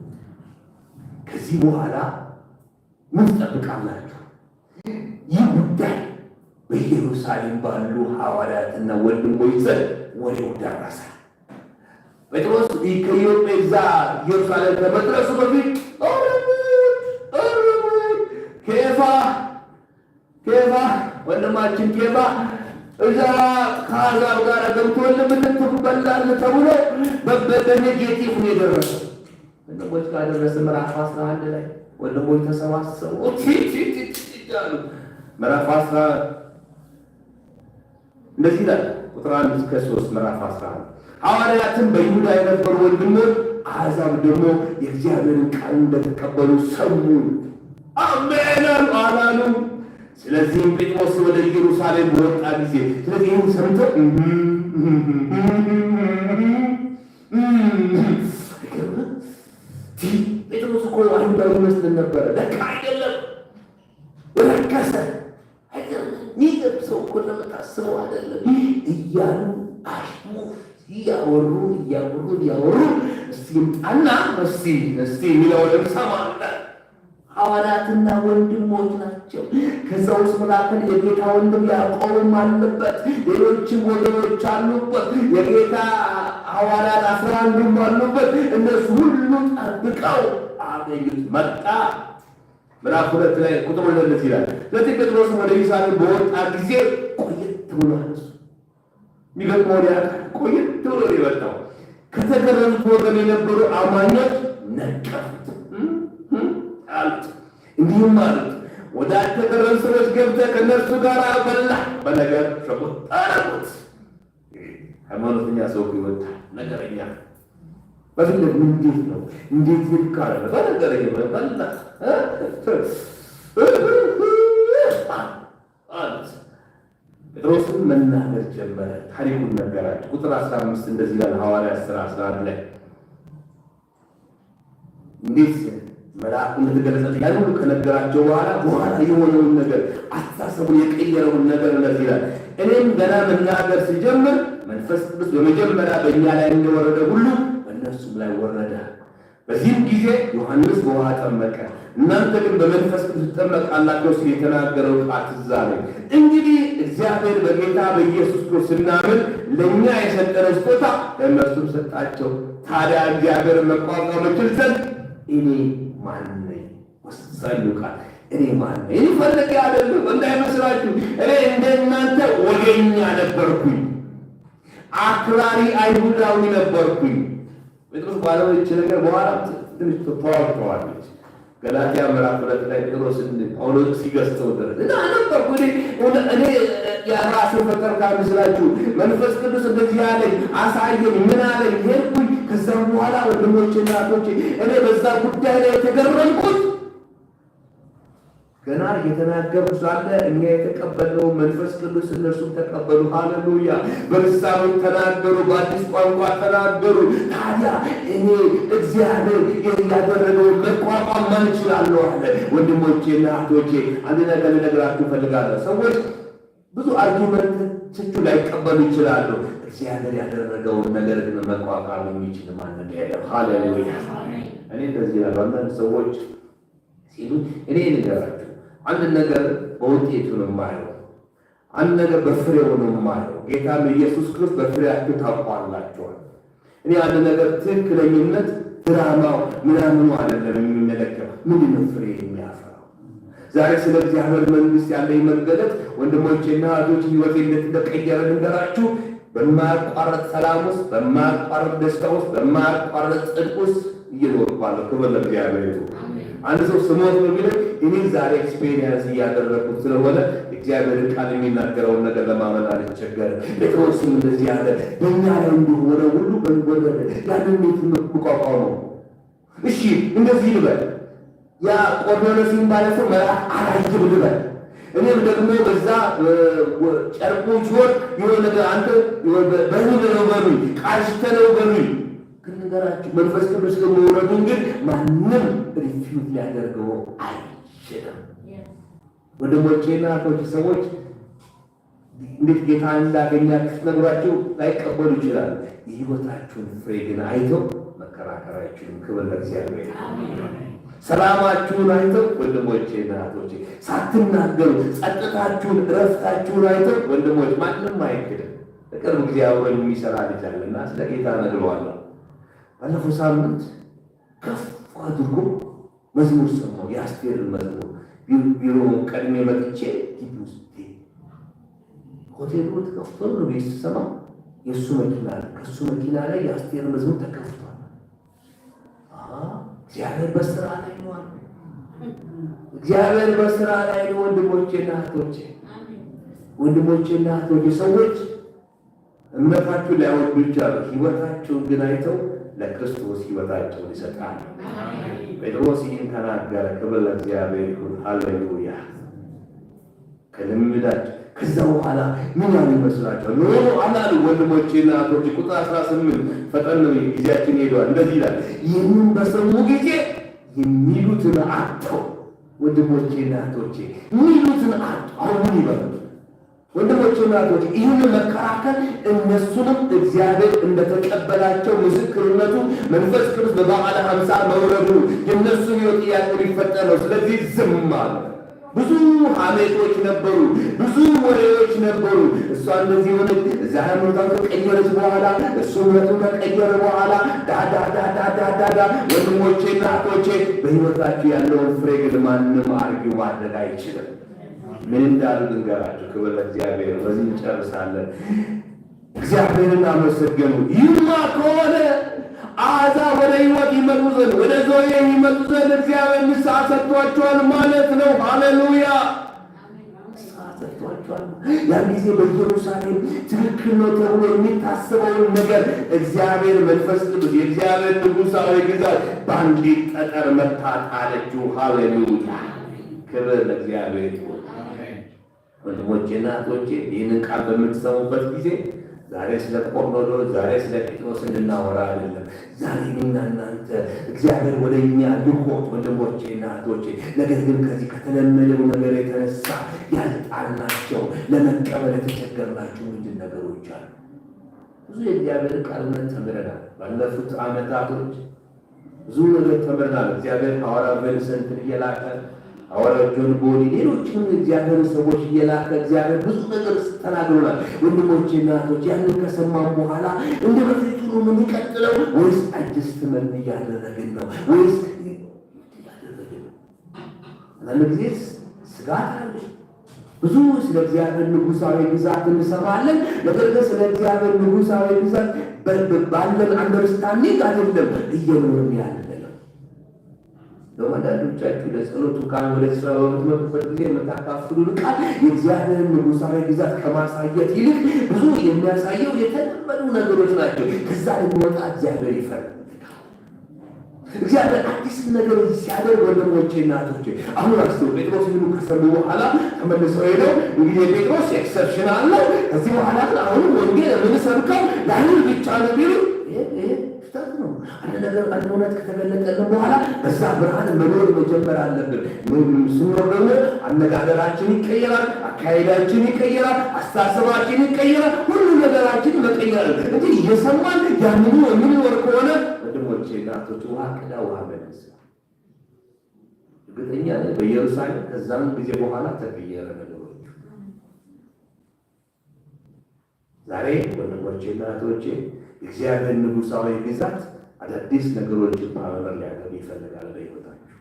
ከዚህ በኋላ ምን ትጠብቃላችሁ? ይህ ጉዳይ በኢየሩሳሌም ባሉ ሐዋርያትና ወንድሞች ዘንድ ወሬው ደረሰ። ጴጥሮስ ከኢዮጴ እዛ ኢየሩሳሌም ከመድረሱ በፊት ኬፋ ወንድማችን ኬፋ እዛ ከአሕዛብ ጋር ገብቶል ምንትበላል ተብሎ በኔጌቲቭ ነው የደረሰው። ወንድሞች ጋር ደረሰ። ምዕራፍ 11 ላይ ወንድሞች ተሰባሰቡ ይላሉ። ምዕራፍ 11 እንደዚህ ይላል ቁጥር 1 እስከ 3 ምዕራፍ 11 ሐዋርያትም በይሁዳ የነበሩ ወንድሞች አሕዛብ ደግሞ የእግዚአብሔርን ቃል እንደተቀበሉ ሰሙ። አሜን አላሉ። ስለዚህም ጴጥሮስ ወደ ኢየሩሳሌም በወጣ ጊዜ ስለዚህም ሰምተው ጴጥሮስ እኮ አይሁዳዊ ይመስል ነበረ። ለካ አይደለም፣ ረከሰ። ሚገብ ሰው እኮ ለመታስበው አይደለም እያሉ አሽሙ እያወሩ እስቲ ምጣና እስቲ የሚለውን ሰማለ። ሐዋርያትና ወንድሞች ናቸው። ከዛ ውስጥ መካከል የጌታ ወንድም ያዕቆብም አለበት፣ ሌሎችም ወገኖች አሉበት። የጌታ ሐዋርያት 11ዱም አሉበት። እነሱ ሁሉ ጠብቀው አገኙት። መጣ። ምዕራፍ 2 ላይ ቁጥር 2 ይላል ስለዚህ ጴጥሮስ ወደ ኢየሩሳሌም በወጣ ጊዜ ቆየት ብሏል። የሚገጥመው ቆየት ብሎ የወጣው ከተገረዙት ወገን የነበሩ አማኞች ነቀፉት አሉት። እንዲህም አሉት ወደ አልተገረዙ ሰዎች ገብተህ ከእነርሱ ጋር በላህ፣ በነገር ሸጉጥ አረጉት። ሃይማኖተኛ ሰው ይወጣል፣ ነገረኛ በፊት እንዴት ነው እንዴት ይልካል? በነገር በላ ጴጥሮስን መናገር ጀመረ። ታሪኩን ነገራቸው። ቁጥር 15 እንደዚህ ይላል ሐዋርያት ሥራ 11 ላይ እንዴት መልአኩ እንደተገለጸ ያን ሁሉ ከነገራቸው በኋላ የሆነውን ነገር አስተሳሰቡን የቀየረውን ነገር እንደዚህ ይላል እኔም ገና መናገር ሲጀምር መንፈስ ቅዱስ በመጀመሪያ በእኛ ላይ እንደወረደ ሁሉ በእነርሱም ላይ ወረደ። በዚህም ጊዜ ዮሐንስ በውሃ ጠመቀ፣ እናንተ ግን በመንፈስ ቅዱስ ትጠመቃላችሁ ሲል የተናገረው ቃል ትዝ አለኝ። እንግዲህ እግዚአብሔር በጌታ በኢየሱስ ክርስቶስ ስናምን ለእኛ የሰጠን ስጦታ ለእነርሱም ሰጣቸው። ታዲያ እግዚአብሔርን መቋቋም እችል ዘንድ እኔ ማን ነኝ? ወሳኙ ቃል እኔ ማን ነኝ? እኔ ፈልጌ አይደለም እንዳይመስላችሁ። እኔ እንደናንተ ወገኛ ነበርኩኝ፣ አክራሪ አይሁዳዊ ነበርኩኝ። ጴጥሮስ ባለው ይህች ነገር በኋላ ትንሽ ተዋርተዋለች። ገላትያ ምዕራፍ 2 ላይ ጳውሎስ ሲገስጸው ድረስ እና ነበርኩ እኔ የራሴ ፈጠር ካመስላችሁ መንፈስ ቅዱስ እንደዚህ ያለኝ አሳየኝ፣ ምን አለኝ፣ ሄድኩኝ። ከዛም በኋላ ወንድሞቼ እናቶቼ እኔ በዛ ጉዳይ ላይ የተገረምኩት ገና እየተናገሩ ሳለ እኛ የተቀበልነው መንፈስ ቅዱስ እነርሱም ተቀበሉ። ሃሌሉያ! በልሳኖች ተናገሩ፣ በአዲስ ቋንቋ ተናገሩ። ታዲያ እኔ እግዚአብሔር ያደረገውን መቋቋም ማን እችላለሁ አለ። ወንድሞቼና እህቶቼ አንድ ነገር ልነግራችሁ እፈልጋለሁ። ሰዎች ብዙ አርጊመንቶቹ ላይቀበሉ ይችላሉ። እግዚአብሔር ያደረገውን ነገር ግን መቋቋም የሚችል ማንም የለም። ሃሌሉያ! እኔ እንደዚህ ያሉ አንዳንድ ሰዎች ሲሉ እኔ ልንገራችሁ አንድ ነገር በውጤቱ ነው የማየው፣ አንድ ነገር በፍሬው ነው የማየው። ጌታም ኢየሱስ ክርስቶስ በፍሬያችሁ ታውቋላችኋል። እኔ አንድ ነገር ትክክለኝነት ድራማው ምናምኑ አይደለም የሚመለከተው፣ ምንድን ነው ፍሬ የሚያፈራው? ዛሬ ስለ እግዚአብሔር መንግሥት ያለኝ መገለጥ ወንድሞቼና እህቶች ሕይወቴ እንደተቀየረ ልንገራችሁ። በማያቋርጥ ሰላም ውስጥ፣ በማያቋርጥ ደስታ ውስጥ፣ በማያቋርጥ ጽድቅ ውስጥ እየኖርኳለሁ። ክብር ለእግዚአብሔር ይሁን። አንድ ሰው ስሞት ነው የሚለው እኔ ዛሬ ኤክስፔሪየንስ እያደረኩት ስለሆነ እግዚአብሔርን ቃል የሚናገረውን ነገር ለማመን አልቸገርም። ጴጥሮስም እንደዚህ ያለ በእኛ ላይ እንደሆነ ሁሉ በንጎደለ ያንን ቤት መቋቋመው። እሺ እንደዚህ ልበል፣ ያ ቆርኔሌዎስ የሚባለው ሰው መልአክ አላየም ልበል። እኔም ደግሞ በዛ ጨርቁ ሲሆን የሆነ ነገር አንተ በህልም ነው በሉኝ፣ ቃሽተ ነው በሉኝ። ግን ነገራችሁ መንፈስ ቅዱስ ከመውረዱን ግን ማንም ሪፊውዝ ሊያደርገው አይችልም። ወንድሞቼና እህቶቼ ሰዎች እንዴት ጌታ እንዳገኛችሁ ነግራችሁ ላይቀበሉ ይችላል። የህይወታችሁን ፍሬ ግን አይተው መከራከር አይችሉም። ክብር ለእግዚአብሔር። ሰላማችሁን አይተው ወንድሞቼና እህቶቼ ሳትናገሩ ጸጥታችሁን፣ እረፍታችሁን አይተው ወንድሞች ማንም አይክድም። በቅርብ ጊዜ አብሮኝ የሚሰራ ልጅ አለና ስለ ጌታ ነግረዋለሁ። ባለፈው ሳምንት ከፍ አድርጎ መዝሙር ሰማሁ፣ የአስቴርን መዝሙር ቢሮ ቀድሜ መጥቼ ግቢ ውስጥ ሆቴሉ ተከፍቶ ነው ቤት ስሰማ የእሱ መኪና ከእሱ መኪና ላይ የአስቴር መዝሙር ተከፍቷል። እግዚአብሔር በስራ ላይ ነው። እግዚአብሔር በስራ ላይ ነው። ወንድሞቼና እህቶቼ ሰዎች እምነታችሁ ላይወዱ ይችላሉ። ህይወታቸውን ግን አይተው ለክርስቶስ ህይወታቸውን ይሰጣሉ። ጴጥሮስ ይህን ተናገረ። ክብር ለእግዚአብሔር ይሁን። ሃሌሉያ። ከልምዳቸው ከዛ በኋላ ምን ያሉ ይመስላችኋል? ኖ አላሉ። ወንድሞቼና እህቶቼ ቁጥር 18 ፈጠን ነው፣ ጊዜያችን ሄዷል። እንደዚህ ይላል፣ ይህንን በሰሙ ጊዜ የሚሉትን አጥተው። ወንድሞቼና እህቶቼ የሚሉትን አጥተው። አሁን ምን ይበሉ? ወንድሞቼና እህቶቼ ይህን መከራከል እነሱንም እግዚአብሔር እንደተቀበላቸው ምስክርነቱ መንፈስ ቅዱስ በበዓለ ሃምሳ መውረዱ የእነሱ ሕይወት ጥያቄ ሊፈጠር ነው። ስለዚህ ዝም አለ። ብዙ ሐሜቶች ነበሩ፣ ብዙ ወሬዎች ነበሩ። እሷ እንደዚህ ሆነች፣ እዛ ሃይማኖቷን ከቀየረች በኋላ እሱ እምነቱን ከቀየረ በኋላ ዳዳዳዳዳዳ። ወንድሞቼና እህቶቼ በሕይወታችሁ ያለውን ፍሬ ግን ማንም አርጊው ማድረግ አይችልም። ምን እንዳሉ ልንገራችሁ። ክብር ለእግዚአብሔር። በዚህ እንጨርሳለን። እግዚአብሔርን አመሰገኑ። ይህማ ከሆነ አሕዛብ ወደ ሕይወት ይመጡ ዘንድ ወደ ዞዬ ይመጡ ዘንድ እግዚአብሔር ንስሐ ሰጥቷቸዋል ማለት ነው። ሃሌሉያ። ንስሐ ሰጥቷቸዋል። ያን ጊዜ በኢየሩሳሌም ትክክል ነው ተብሎ የሚታሰበውን ነገር እግዚአብሔር መንፈስ ቅዱስ የእግዚአብሔር ንጉሣዊ ግዛት በአንዲት ጠጠር መታ ጣለችው። ሃሌሉያ። ክብር ለእግዚአብሔር ይሁን። ወንድሞቼና እህቶቼ ይህንን ቃል በምትሰሙበት ጊዜ ዛሬ ስለ ቆርኔሌዎስ ዛሬ ስለ ጴጥሮስ እንድናወራ አይደለም። ዛሬ እኔና እናንተ እግዚአብሔር ወደ እኛ ልኮት ወንድሞቼና እህቶቼ፣ ነገር ግን ከዚህ ከተለመደው ነገር የተነሳ ያልጣልናቸው ለመቀበል የተቸገርናቸው ምንድን ነገሮች አሉ። ብዙ የእግዚአብሔር ቃል እውነት ተምረናል። ባለፉት ዓመታቶች ብዙ ነገር ተምረናል። እግዚአብሔር ሐዋርያ ቪንሰንትን እየላከ ሐዋርያ ጆን ቦዲ ሌሎችም እግዚአብሔር ሰዎች እየላከ እግዚአብሔር ብዙ ነገር ተናግሮናል። ወንድሞቼና እህቶቼ ያንን ከሰማን በኋላ እንደ በፊቱ ነው የምንቀጥለው ወይስ አጀስትመንት እያደረግን ነው? ወይስ እያደረግን ነው? አንዳንድ ጊዜ ስጋት አለ። ብዙ ስለ እግዚአብሔር ንጉሣዊ ግዛት እንሰማለን። ነገር ግን ስለ እግዚአብሔር ንጉሣዊ ግዛት ባለን አንደርስታንዲንግ አይደለም እየኖርን ያለ። ለወዳጆቻችሁ ለጸሎቱ ቃል ወደ ስራ በምትመጡበት ጊዜ የምታካፍሉን ቃል የእግዚአብሔር ንጉሣዊ ግዛት ከማሳየት ይልቅ ብዙ የሚያሳየው የተለመዱ ነገሮች ናቸው። ከዛ ልንወጣ እግዚአብሔር ይፈልጋል። እግዚአብሔር አዲስ ነገር ሲያደርግ ወንድሞቼና እህቶቼ አሁን አስቡ። ጴጥሮስ ይህን ከሰሙ በኋላ ተመልሰው ሄደው እንግዲህ ጴጥሮስ ኤክሰፕሽናል ነው፣ ከዚህ በኋላ ግን አሁንም ወንጌል የምንሰብከው ለአይሁድ ብቻ ነው ቢሉ ስህተት ነው። አንድ ነገር አንድ እውነት ከተገለጠልን በኋላ በዛ ብርሃን መኖር መጀመር አለብን። ስንኖር ደግሞ አነጋገራችን ይቀየራል፣ አካሄዳችን ይቀየራል፣ አስተሳሰባችን ይቀየራል፣ ሁሉ ነገራችን መቀየር እንጂ እየሰማን ያንኑ የምንኖር ከሆነ ወንድሞቼ እናቶች ውሃ ቅዳ ውሃ መልስ። እርግጠኛ ነኝ በኢየሩሳሌም ከዛም ጊዜ በኋላ ተቀየረ ነገሮች። ዛሬ ወንድሞቼ እናቶቼ እግዚአብሔር ንጉሣዊ ግዛት አዳዲስ ነገሮችን ማመር ሊያደርግ ይፈልጋል በሕይወታችሁ።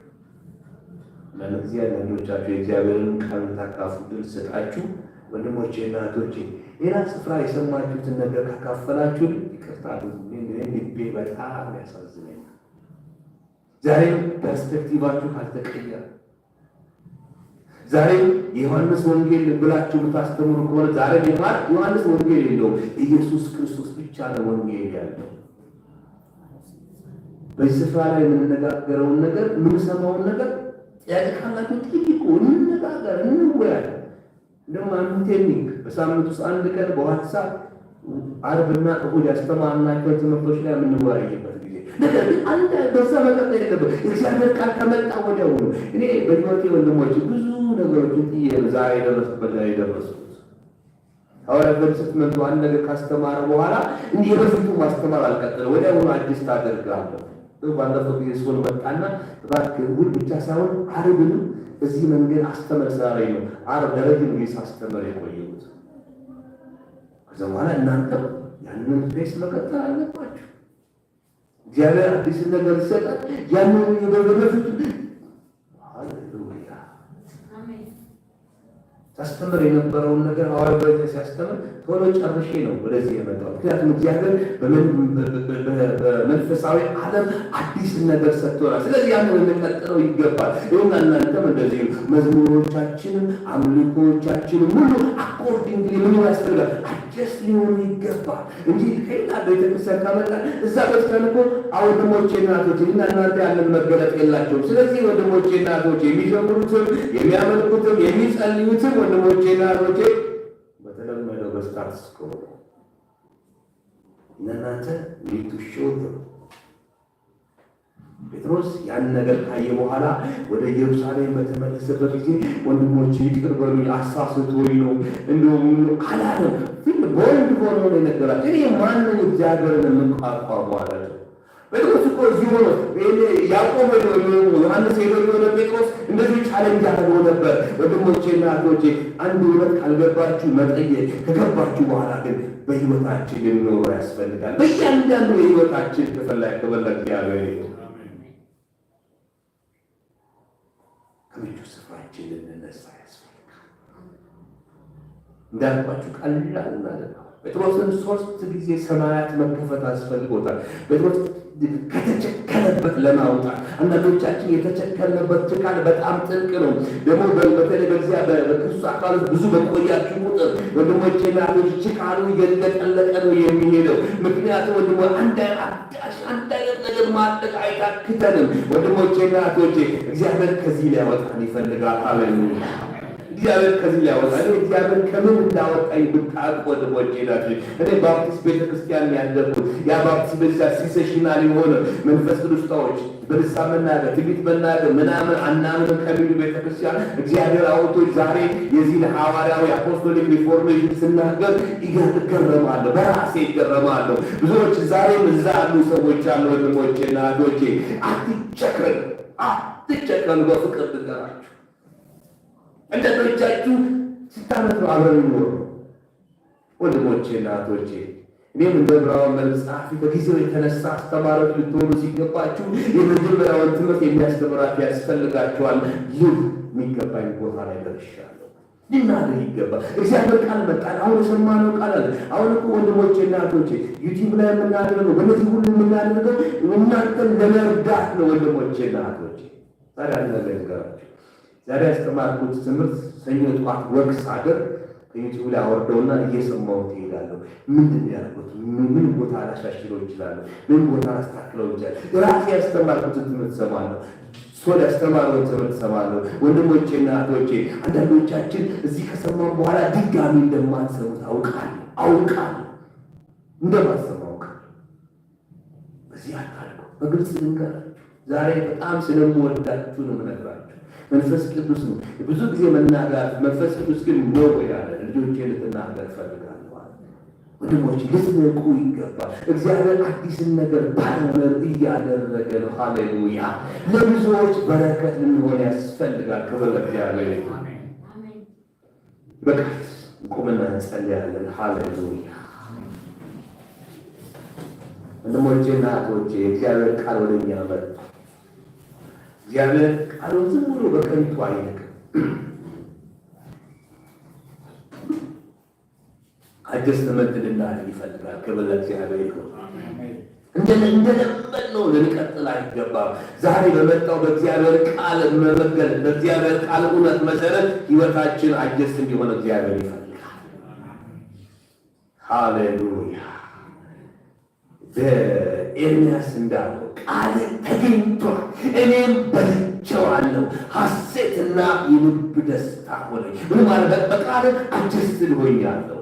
ለነዚህ አንዳንዶቻችሁ የእግዚአብሔርን ቃል ታካፍሉን ስጣችሁ ወንድሞቼ እና እህቶቼ ሌላ ስፍራ የሰማችሁትን ነገር ካካፈላችሁ ይቅርታ ልቤ በጣም ያሳዝነኛል። ዛሬም ፐርስፔክቲቫችሁ ካልተቀየረ፣ ዛሬ የዮሐንስ ወንጌል ብላችሁ የምታስተምሩ ከሆነ ዛሬ ዮሐንስ ወንጌል የለውም። ኢየሱስ ክርስቶስ ብቻ ነው ወንጌል ያለው። በዚህ ስፍራ ላይ የምንነጋገረውን ነገር የምንሰማውን ነገር ጥያቄ ካላችሁ ጥቂቁ እንነጋገር፣ እንወያይ። እንደውም አንዱ ቴክኒክ በሳምንት ውስጥ አንድ ቀን በዋትሳፕ ዓርብና እሑድ ያስተማርናቸው ትምህርቶች ላይ የምንወያይበት ጊዜ ነገር ግን አንድ በዛ መቀጠል የለበት። እግዚአብሔር ቃል ከመጣ ወዲያው ነው። እኔ በሕይወቴ ወንድሞች ብዙ ነገሮችን ጥዬ ዛሬ የደረስኩበት ላይ የደረስኩት ሐዋርያት በ6 አንድ ነገር ካስተማረ በኋላ እንዲህ የበፊቱ ማስተማር አልቀጠለም። ወዲያውኑ አዲስ ታደርጋለሁ። ባለፈው ጊዜ ሲሆን መጣና እባክህ እሑድ ብቻ ሳይሆን ዓርብንም እዚህ መንገድ አስተምር ስላለኝ ነው ዓርብ ለረጅም ጊዜ ሳስተምር የቆየሁት። ከዛ በኋላ እናንተ ያንን ፔስ መቀጠል አለባችሁ። እግዚአብሔር አዲስ ነገር ይሰጣል። ያንን በበፊቱ ሃሌሉያ ታስተምር የነበረውን ነገር ሐዋርያት ሲያስተምር ቶሎ ጨርሼ ነው ወደዚህ የመጣው። ምክንያቱም እግዚአብሔር በመንፈሳዊ ዓለም አዲስ ነገር ሰጥቶናል። ስለዚህ ያንን እንቀጥለው ይገባል። ይሁን እናንተም እንደዚህ መዝሙሮቻችንም አምልኮቻችንም ሁሉ አኮርዲንግሊ ምን ያስፈልጋል? አዲስ ሊሆኑ ይገባል እንጂ ከሌላ ቤተክርስቲያን ካመጣ እዛ ቤተክርስቲያን እኮ ወንድሞቼ እናቶቼ እና እናንተ ያለን መገለጥ የላቸውም። ስለዚህ ወንድሞቼ እናቶቼ የሚዘምሩትም የሚያመልኩትም የሚጸልዩትም ወንድሞቼ እናቶቼ በተለመደው በስታትስ ኮ እናንተ ሊቱ ሾት ጴጥሮስ ያን ነገር ካየ በኋላ ወደ ኢየሩሳሌም በተመለሰበት ጊዜ ወንድሞቼ ይቅር በሉኝ አሳስቶኝ ነው እንደውም አላለም። በወንድ ሆኖ ነው የነገራቸው። እኔ ማንን እግዚአብሔርን የምንቋቋመው አላቸው። ጴጥሮስ እኮ እዚህ ሆኖ ያዕቆብ ዮሐንስ ሄዶ የሆነ ጴጥሮስ እንደዚህ ቻሌንጅ አድርጎ ነበር። ወንድሞቼና እህቶቼ አንድ እውነት ካልገባችሁ መጠየቅ፣ ከገባችሁ በኋላ ግን በሕይወታችን ልንኖር ያስፈልጋል። በእያንዳንዱ የሕይወታችን ክፍል ላይ ከበለጥ ያለው ከምቹ ስፍራችን ልንነሳ ያስፈልጋል። እንዳልኳችሁ ቀላል ማለት ነው። ጴጥሮስን 3 ጊዜ ሰማያት መከፈት አስፈልጎታል። ጴጥሮስ ከተቸከለበት ለማውጣት አንዳንዶቻችን የተቸከልንበት ችካል በጣም ጥልቅ ነው። ደግሞ በተለይ በዚያ በክርስቶስ አካል ብዙ በቆያችሁ ቁጥር ወንድሞቼ ናቶች ችካሉ እየተጠለቀ ነው የሚሄደው። ምክንያቱም ወንድሞ አንድ አይነት ነገር ማድረግ አይታክተንም። ወንድሞቼ ናቶቼ እግዚአብሔር ከዚህ ሊያወጣን ይፈልጋል። ሃሌሉያ! እግዚአብሔር ከዚህ ሊያወጣን እግዚአብሔር ከምን እንዳወጣኝ ብታውቁ ወንድሞቼ ናቶች። እኔ ባፕቲስት ቤተክርስቲያን ያደርኩት ያ ባፕቲስት ቤተክርስቲያን ሲሴሽናል የሆነ መንፈስ ቅዱስታዎች በልሳን መናገር ትንቢት መናገር ምናምን አናምን ከሚሉ ቤተክርስቲያን እግዚአብሔር አውጥቶኝ ዛሬ የዚህን ሐዋርያዊ አፖስቶሊክ ሪፎርሜሽን ስናገር ይገረማለሁ፣ በራሴ ይገረማለሁ። ብዙዎች ዛሬም እዛ ያሉ ሰዎች አሉ። ወንድሞቼና እህቶቼ አትቸከሉ፣ በፍቅር ልንገራችሁ። እንደቶቻችሁ ስታመት ነው አብረን ይኖሩ ወንድሞቼና እህቶቼ። እኔም እንደ ዕብራውያን መልእክት ጸሐፊ በጊዜው የተነሳ አስተማሪዎች ልትሆኑ ሲገባችሁ የመጀመሪያውን ትምህርት የሚያስተምራችሁ ያስፈልጋችኋል። ይህ የሚገባኝ ቦታ ላይ ደርሻለሁ። ልናደር ይገባል። እግዚአብሔር ቃል መጣል። አሁን የሰማነው ቃል አለ። አሁን እኮ ወንድሞቼና እህቶቼ ዩቲዩብ ላይ የምናደርገው በእነዚህ ሁሉ የምናደርገው እናንተን ለመርዳት ነው። ወንድሞቼና እህቶቼ ዛሬ አንድ ነገር ልንገራችሁ። ዛሬ ያስተማርኩት ትምህርት ሰኞ ጠዋት ወቅት ሳደርግ ከዩቲዩብ ላይ አወርደውና እየሰማሁት እሄዳለሁ። ምንድን ነው ያልኩት? ምን ቦታ ላሻሽለው እችላለሁ? ምን ቦታ ላስተካክለው እችላለሁ? ራሴ ያስተማርኩትን ትምህርት እሰማለሁ። ሶል ያስተማረውን ትምህርት እሰማለሁ። ወንድሞቼና እህቶቼ አንዳንዶቻችን እዚህ ከሰማሁ በኋላ ድጋሚ እንደማትሰሙት አውቃለሁ። እንደማትሰሙ አውቃለሁ። በዚህ አታልኩ። በግልጽ ልንገራችሁ ዛሬ በጣም ስለምወዳችሁ ነው የምነግራችሁ። መንፈስ ቅዱስ ነው ብዙ ጊዜ መናገር። መንፈስ ቅዱስ ግን ነው ያለ ልጆቼ ልትናገር ፈልጋለሁ። ወንድሞች ልትነቁ ይገባል። እግዚአብሔር አዲስን ነገር ባለመር እያደረገ ነው። ሃሌሉያ! ለብዙዎች በረከት ልንሆን ያስፈልጋል። ክብር ለእግዚአብሔር ይሁን። በቃ ቁምና እንጸልያለን። ሃሌሉያ! ወንድሞቼና እህቶቼ እግዚአብሔር ቃል ወደኛ መጣ። እግዚአብሔር ቃሉን ዝም ብሎ በከንቱ አይልክም። አጀስትመንት ልናደርግ ይፈልጋል። ክብር ለእግዚአብሔር ይሁን። እንደለመድነው ልንቀጥል አይገባም። ዛሬ በመጣው በእግዚአብሔር ቃል መመገል በእግዚአብሔር ቃል እውነት መሰረት ሕይወታችን አጀስት እንዲሆን እግዚአብሔር ይፈልጋል። ሃሌሉያ። በኤርምያስ እንዳለው ቃል ተገኝቷል፣ እኔም በልቼዋለሁ፣ ሐሴትና የልብ ደስታ ሆነኝ። ምን ማለት በቃል አጀስት ሆኛለሁ።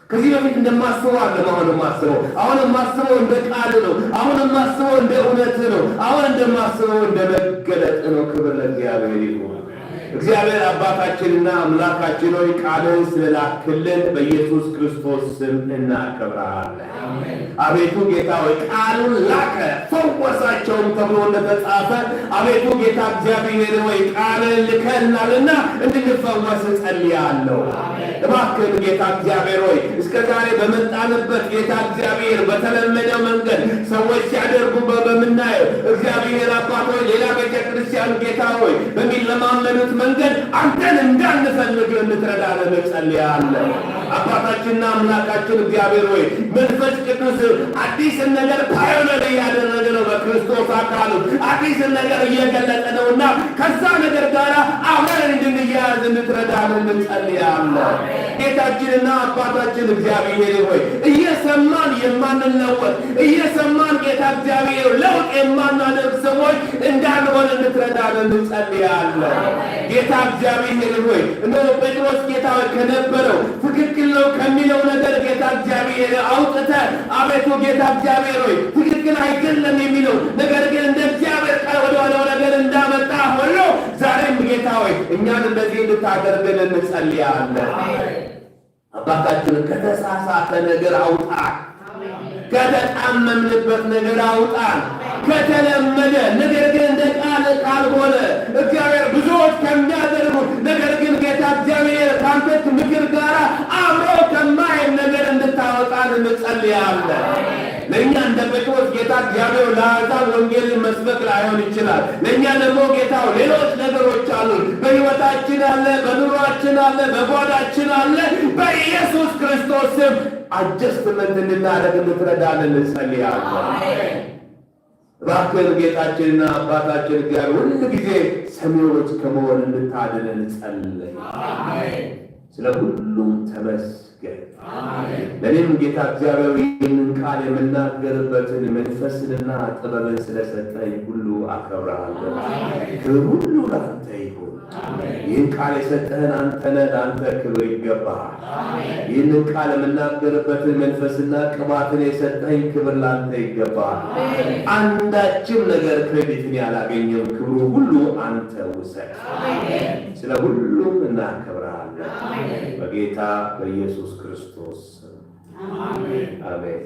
ከዚህ በፊት እንደማስበው አይደለም አሁን የማስበው እንደ ቃል ነው። አሁን የማስበው እንደ እውነት ነው። አሁን እንደማስበው እንደ መገለጥ ነው። ክብር ለእግዚአብሔር ይሁን። እግዚአብሔር አባታችንና አምላካችን ሆይ ቃልን ስለላክልን በኢየሱስ ክርስቶስ ስም እናከብራለን። አቤቱ ጌታ ሆይ ቃሉን ላከ ፈወሳቸውም ተብሎ እንደተጻፈ አቤቱ ጌታ እግዚአብሔር ሆይ ቃልን ልከናልና እንድንፈወስ ጸልያለሁ። እባክህ ጌታ እግዚአብሔር ሆይ እስከ ዛሬ በመጣንበት ጌታ እግዚአብሔር በተለመደው መንገድ ሰዎች ሲያደርጉ በምናየው እግዚአብሔር አባት ሆይ ሌላ ቤተክርስቲያን ጌታ ሆይ በሚለማመዱት መንገድ አንተን እንዳንፈልግ እንድትረዳን ጸልያለሁ። አባታችንና አምላካችን እግዚአብሔር ሆይ መንፈስ ቅዱስ አዲስን ነገር ፓዮነር እያደረገ ነው። በክርስቶስ አካል አዲስን ነገር እየገለጠ ነውና ከዛ ነገር ጋር አብረን እንድንያያዝ እንድትረዳን እንጸልያለን። ጌታችንና አባታችን እግዚአብሔር ሆይ እየሰማን የማንለወጥ እየሰማን ጌታ እግዚአብሔር ለውጥ የማናደርግ ሰዎች እንዳንሆን እንድትረዳን እንጸልያለን። ጌታ እግዚአብሔር ሆይ እንደው ጴጥሮስ ጌታ ከነበረው ትክክል ነው ከሚለው ነገር ጌታ እግዚአብሔር አውጥተህ አቤቱ ጌታ እግዚአብሔር ሆይ ትክክል አይደለም የሚለው ነገር ግን እንደ እግዚአብሔር ቃል ወደሆነው ነገር እንዳመጣ ሁሉ ዛሬም ጌታ ሆይ እኛን እንደዚህ እንድታደርገን እንጸልያለን። አባታችን ከተሳሳተ ነገር አውጣን፣ ከተጣመምንበት ነገር አውጣን። ከተለመደ ነገር ግን እንደ ቃል ካልሆነ እግዚአብሔር ብዙዎች ከሚያደርጉት ነገር ግን ጌታ እግዚአብሔር ካንተ ምክር ጋር አብሮ ከማይል ነገር እንድታወጣን እንጸልያለን። ለእኛ እንደ ጴጥሮስ ጌታ እግዚአብሔር ለአሕዛብ ወንጌልን መስበክ ላይሆን ይችላል። ለእኛ ደግሞ ጌታው ሌሎች ነገሮች አሉ። በሕይወታችን አለ፣ በኑሯችን አለ፣ በጓዳችን አለ። በኢየሱስ ክርስቶስ ስም አጀስትመንት እንድናደርግ እንድትረዳን እንጸልያለን። እባክህን ጌታችንና አባታችን እግዚአብሔር ሁል ጊዜ ሰሚዎች ከመሆን እንድታድነን ጸልይ። ስለ ሁሉም ተመስገን። ለእኔም ጌታ እግዚአብሔር ይህንን ቃል የምናገርበትን መንፈስንና ጥበብን ስለሰጠኝ ሁሉ አከብርሃለሁ። ክብር ሁሉ ለአንተ ይሁን። ይህን ቃል የሰጠህን አንተ ነህ። ለአንተ ክብር ይገባሃል። ይህንን ቃል የምናገርበትን መንፈስና ቅባትን የሰጠኝ ክብር ለአንተ ይገባሃል። አንዳችም ነገር ክሬዲትን ያላገኘው ክብሩ ሁሉ አንተ ውሰድ። ስለ ሁሉም እናከብርሃለን በጌታ በኢየሱስ ክርስቶስ አሜን።